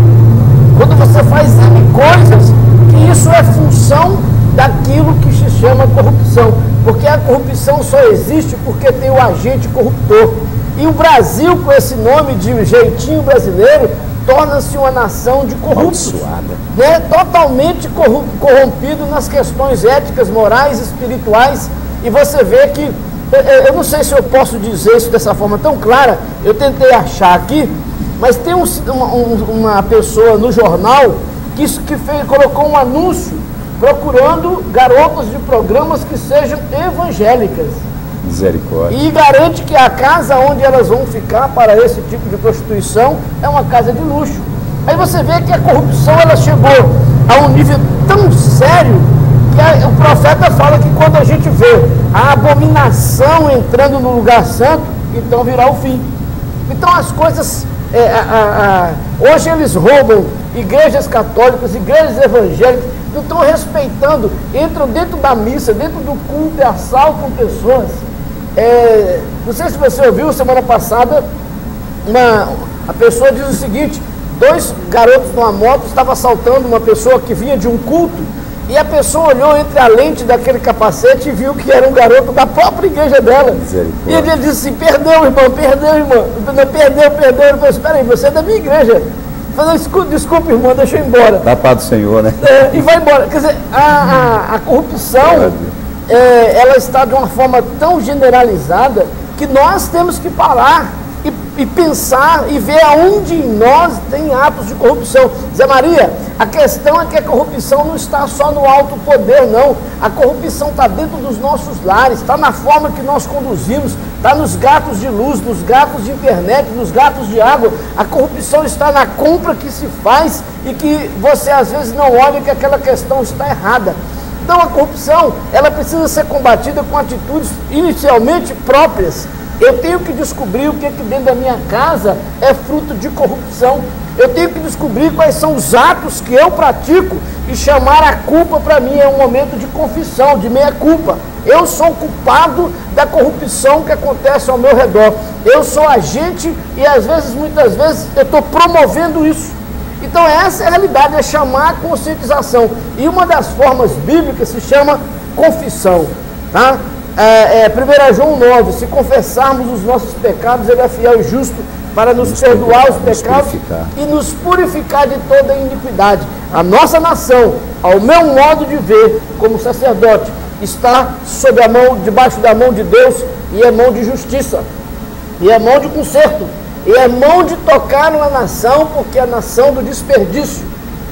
quando você faz N coisas, que isso é função daquilo que se chama corrupção, porque a corrupção só existe porque tem o agente corruptor. E o Brasil, com esse nome de jeitinho brasileiro, torna-se uma nação de corruptos, totalmente corrompido nas questões éticas, morais, espirituais. E você vê que, eu não sei se eu posso dizer isso dessa forma tão clara, eu tentei achar aqui, mas tem uma pessoa no jornal que colocou um anúncio procurando garotas de programas que sejam evangélicas. Misericórdia. E garante que a casa onde elas vão ficar para esse tipo de prostituição é uma casa de luxo. Aí você vê que a corrupção, ela chegou a um nível tão sério que o profeta fala que quando a gente vê a abominação entrando no lugar santo, então virá o fim. Então as coisas, hoje eles roubam igrejas católicas, igrejas evangélicas, não estão respeitando, entram dentro da missa, dentro do culto e assaltam pessoas. Não sei se você ouviu, semana passada, a pessoa diz o seguinte, 2 garotos numa moto estavam assaltando uma pessoa que vinha de um culto, e a pessoa olhou entre a lente daquele capacete e viu que era um garoto da própria igreja dela. E ele disse assim, perdeu, irmão. Não, perdeu. Ele falou, espera aí, você é da minha igreja. Falei, desculpa, irmão, deixa eu ir embora. Da paz do Senhor, né? E vai embora. Quer dizer, a corrupção, ela está de uma forma tão generalizada que nós temos que parar e pensar e ver aonde em nós tem atos de corrupção. Zé Maria, a questão é que a corrupção não está só no alto poder, não. A corrupção está dentro dos nossos lares, está na forma que nós conduzimos, está nos gatos de luz, nos gatos de internet, nos gatos de água. A corrupção está na compra que se faz e que você às vezes não olha que aquela questão está errada. Então a corrupção, ela precisa ser combatida com atitudes inicialmente próprias. Eu tenho que descobrir o que dentro da minha casa é fruto de corrupção. Eu tenho que descobrir quais são os atos que eu pratico e chamar a culpa para mim. É um momento de confissão, de meia-culpa. Eu sou culpado da corrupção que acontece ao meu redor. Eu sou agente e às vezes, muitas vezes, eu estou promovendo isso. Então essa é a realidade, é chamar a conscientização. E uma das formas bíblicas se chama confissão, tá? 1 João 9, se confessarmos os nossos pecados, Ele é fiel e justo para nos perdoar os pecados e nos purificar de toda iniquidade. A nossa nação, ao meu modo de ver, como sacerdote, está sob a mão, debaixo da mão de Deus, e é mão de justiça, e é mão de conserto, e é mão de tocar uma nação, porque é a nação do desperdício.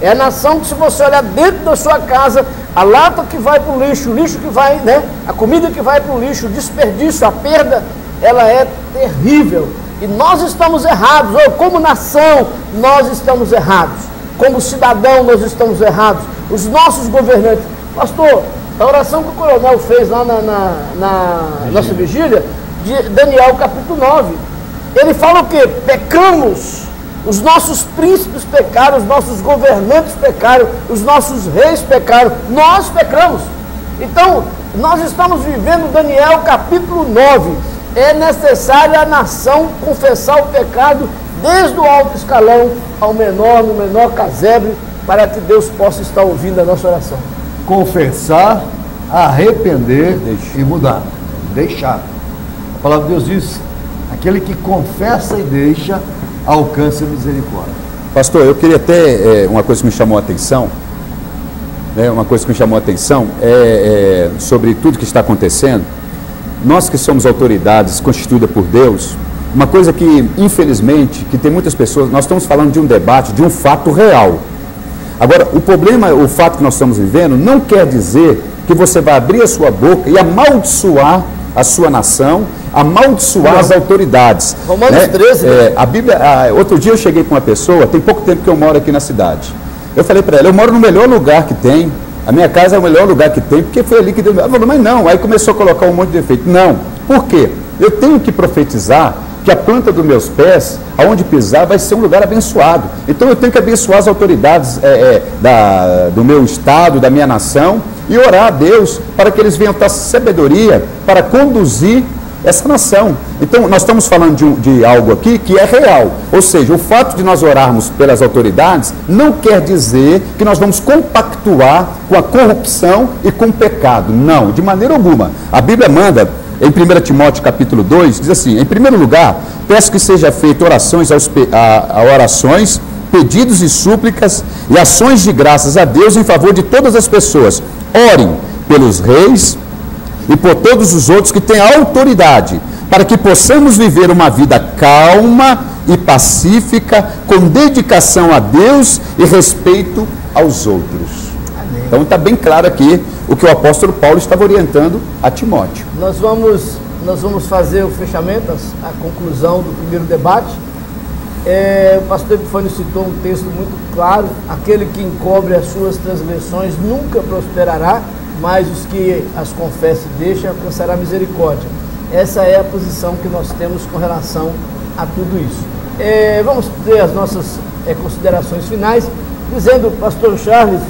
É a nação que, se você olhar dentro da sua casa, a lata que vai para o lixo, o lixo que vai, né? A comida que vai para o lixo, o desperdício, a perda, ela é terrível. E nós estamos errados, ou como nação, nós estamos errados. Como cidadão, nós estamos errados. Os nossos governantes. Pastor, a oração que o coronel fez lá na nossa vigília, de Daniel capítulo 9, ele fala o quê? Pecamos. Os nossos príncipes pecaram, os nossos governantes pecaram, os nossos reis pecaram, nós pecamos. Então, nós estamos vivendo Daniel capítulo 9. É necessário a nação confessar o pecado desde o alto escalão ao menor, no menor casebre, para que Deus possa estar ouvindo a nossa oração. Confessar, arrepender e mudar. Deixar. A palavra de Deus diz, aquele que confessa e deixa, alcança a misericórdia. Pastor, eu queria até, uma coisa que me chamou a atenção, sobre tudo que está acontecendo. Nós que somos autoridades constituídas por Deus, uma coisa que, infelizmente, que tem muitas pessoas, nós estamos falando de um debate, de um fato real. Agora, o problema, o fato que nós estamos vivendo, não quer dizer que você vai abrir a sua boca e amaldiçoar a sua nação, amaldiçoar as autoridades. Romanos 13. A Bíblia, outro dia eu cheguei com uma pessoa, tem pouco tempo que eu moro aqui na cidade. Eu falei para ela, eu moro no melhor lugar que tem, a minha casa é o melhor lugar que tem, porque foi ali que Deus... Ela falou, mas não, aí começou a colocar um monte de defeito. Não, por quê? Eu tenho que profetizar que a planta dos meus pés, aonde pisar, vai ser um lugar abençoado. Então eu tenho que abençoar as autoridades do meu estado, da minha nação, e orar a Deus para que eles venham ter sabedoria para conduzir essa nação. Então nós estamos falando de algo aqui que é real, ou seja, o fato de nós orarmos pelas autoridades não quer dizer que nós vamos compactuar com a corrupção e com o pecado, não, de maneira alguma. A Bíblia manda em 1 Timóteo capítulo 2, diz assim, em primeiro lugar, peço que seja feita orações, orações, pedidos e súplicas e ações de graças a Deus em favor de todas as pessoas. Orem pelos reis e por todos os outros que têm autoridade, para que possamos viver uma vida calma e pacífica, com dedicação a Deus e respeito aos outros. Amém. Então está bem claro aqui o que o apóstolo Paulo estava orientando a Timóteo. Nós vamos fazer o fechamento, a conclusão do primeiro debate. O pastor Epifânio citou um texto muito claro, aquele que encobre as suas transgressões nunca prosperará, mas os que as confessa e deixa alcançará misericórdia. Essa é a posição que nós temos com relação a tudo isso. Vamos ter as nossas considerações finais, dizendo, pastor Charles,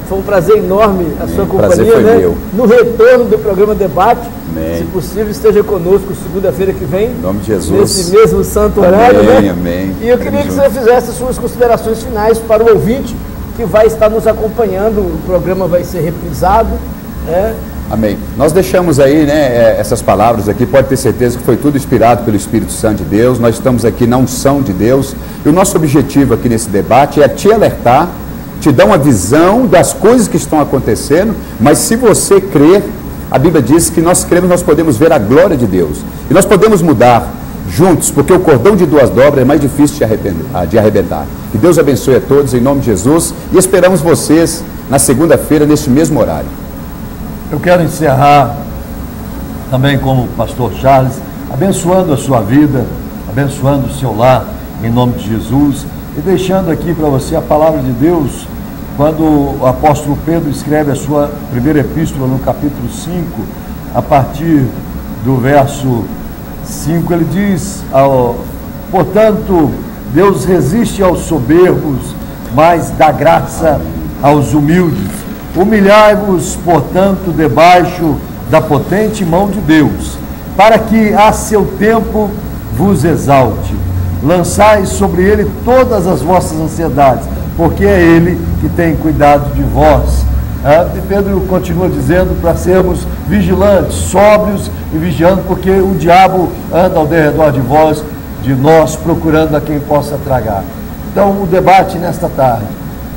foi um prazer enorme a sua companhia, né? Meu. No retorno do programa Debate. Amém. Se possível, esteja conosco segunda-feira que vem. Em nome de Jesus. Nesse mesmo santo horário, amém, né? Amém. E eu queria que você fizesse as suas considerações finais para o ouvinte que vai estar nos acompanhando. O programa vai ser reprisado, né? Amém. Nós deixamos aí, né, essas palavras aqui, pode ter certeza que foi tudo inspirado pelo Espírito Santo de Deus. Nós estamos aqui na unção de Deus. E o nosso objetivo aqui nesse debate é te alertar, te dar uma visão das coisas que estão acontecendo, mas se você crer, a Bíblia diz que nós cremos, nós podemos ver a glória de Deus. E nós podemos mudar juntos, porque o cordão de duas dobras é mais difícil de arrebentar. Que Deus abençoe a todos, em nome de Jesus, e esperamos vocês na segunda-feira, neste mesmo horário. Eu quero encerrar também como o pastor Charles, abençoando a sua vida, abençoando o seu lar, em nome de Jesus, e deixando aqui para você a palavra de Deus, quando o apóstolo Pedro escreve a sua primeira epístola no capítulo 5, a partir do verso 5, ele diz, portanto, Deus resiste aos soberbos, mas dá graça aos humildes. Humilhai-vos, portanto, debaixo da potente mão de Deus, para que a seu tempo vos exalte. Lançai sobre ele todas as vossas ansiedades, porque é ele que tem cuidado de vós. E Pedro continua dizendo para sermos vigilantes, sóbrios e vigiando, porque o diabo anda ao derredor de nós, procurando a quem possa tragar. Então, o debate nesta tarde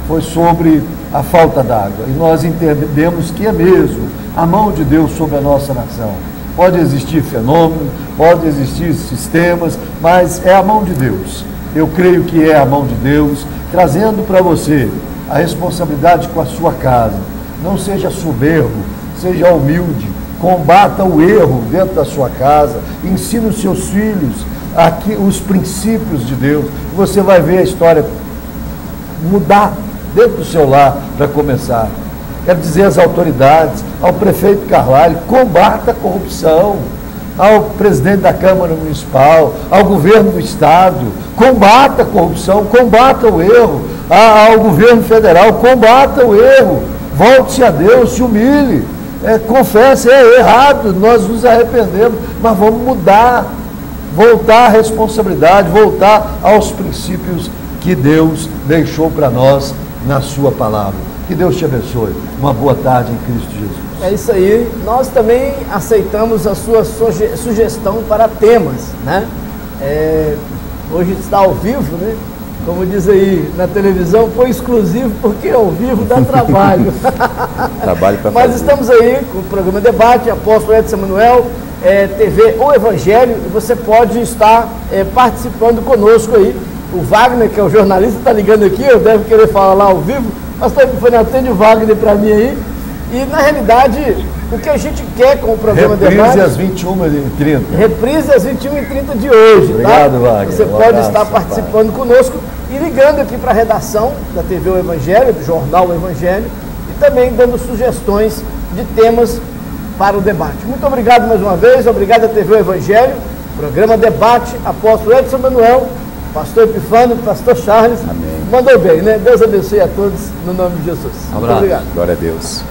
foi sobre a falta d'água, e nós entendemos que é mesmo a mão de Deus sobre a nossa nação. Pode existir fenômenos, pode existir sistemas, mas é a mão de Deus. Eu creio que é a mão de Deus, trazendo para você a responsabilidade com a sua casa. Não seja soberbo, seja humilde, combata o erro dentro da sua casa, ensine os seus filhos aqui os princípios de Deus. Você vai ver a história mudar dentro do seu lar para começar. Quero dizer às autoridades, ao prefeito Carvalho, combata a corrupção, ao presidente da Câmara Municipal, ao governo do Estado, combata a corrupção, combata o erro, ao governo federal, combata o erro, volte-se a Deus, se humilhe, confesse, é errado, nós nos arrependemos, mas vamos mudar, voltar à responsabilidade, voltar aos princípios que Deus deixou para nós na sua palavra. Que Deus te abençoe. Uma boa tarde em Cristo Jesus. É isso aí. Nós também aceitamos a sua sugestão para temas, né? Hoje está ao vivo, né? Como diz aí na televisão, foi exclusivo porque ao vivo dá trabalho. Trabalho para Mas fazer. estamos aí com o programa Debate, Apóstolo Edson Manuel, TV O Evangelho, e você pode estar participando conosco aí. O Wagner, que é o jornalista, está ligando aqui, eu deve querer falar lá ao vivo. Pastor Epifânio, atende o Wagner para mim aí. E, na realidade, o que a gente quer com o programa Debate... Reprise às 21h30. Reprise às 21h30 de hoje, obrigado, tá? Wagner. Você pode estar participando conosco e ligando aqui para a redação da TV O Evangelho, do Jornal O Evangelho, e também dando sugestões de temas para o debate. Muito obrigado mais uma vez, obrigado à TV O Evangelho, programa Debate, Apóstolo Edson Manuel, Pastor Epifânio, Pastor Charles. Amém. Mandou bem, né? Deus abençoe a todos, no nome de Jesus. Um abraço. Muito obrigado. Glória a Deus.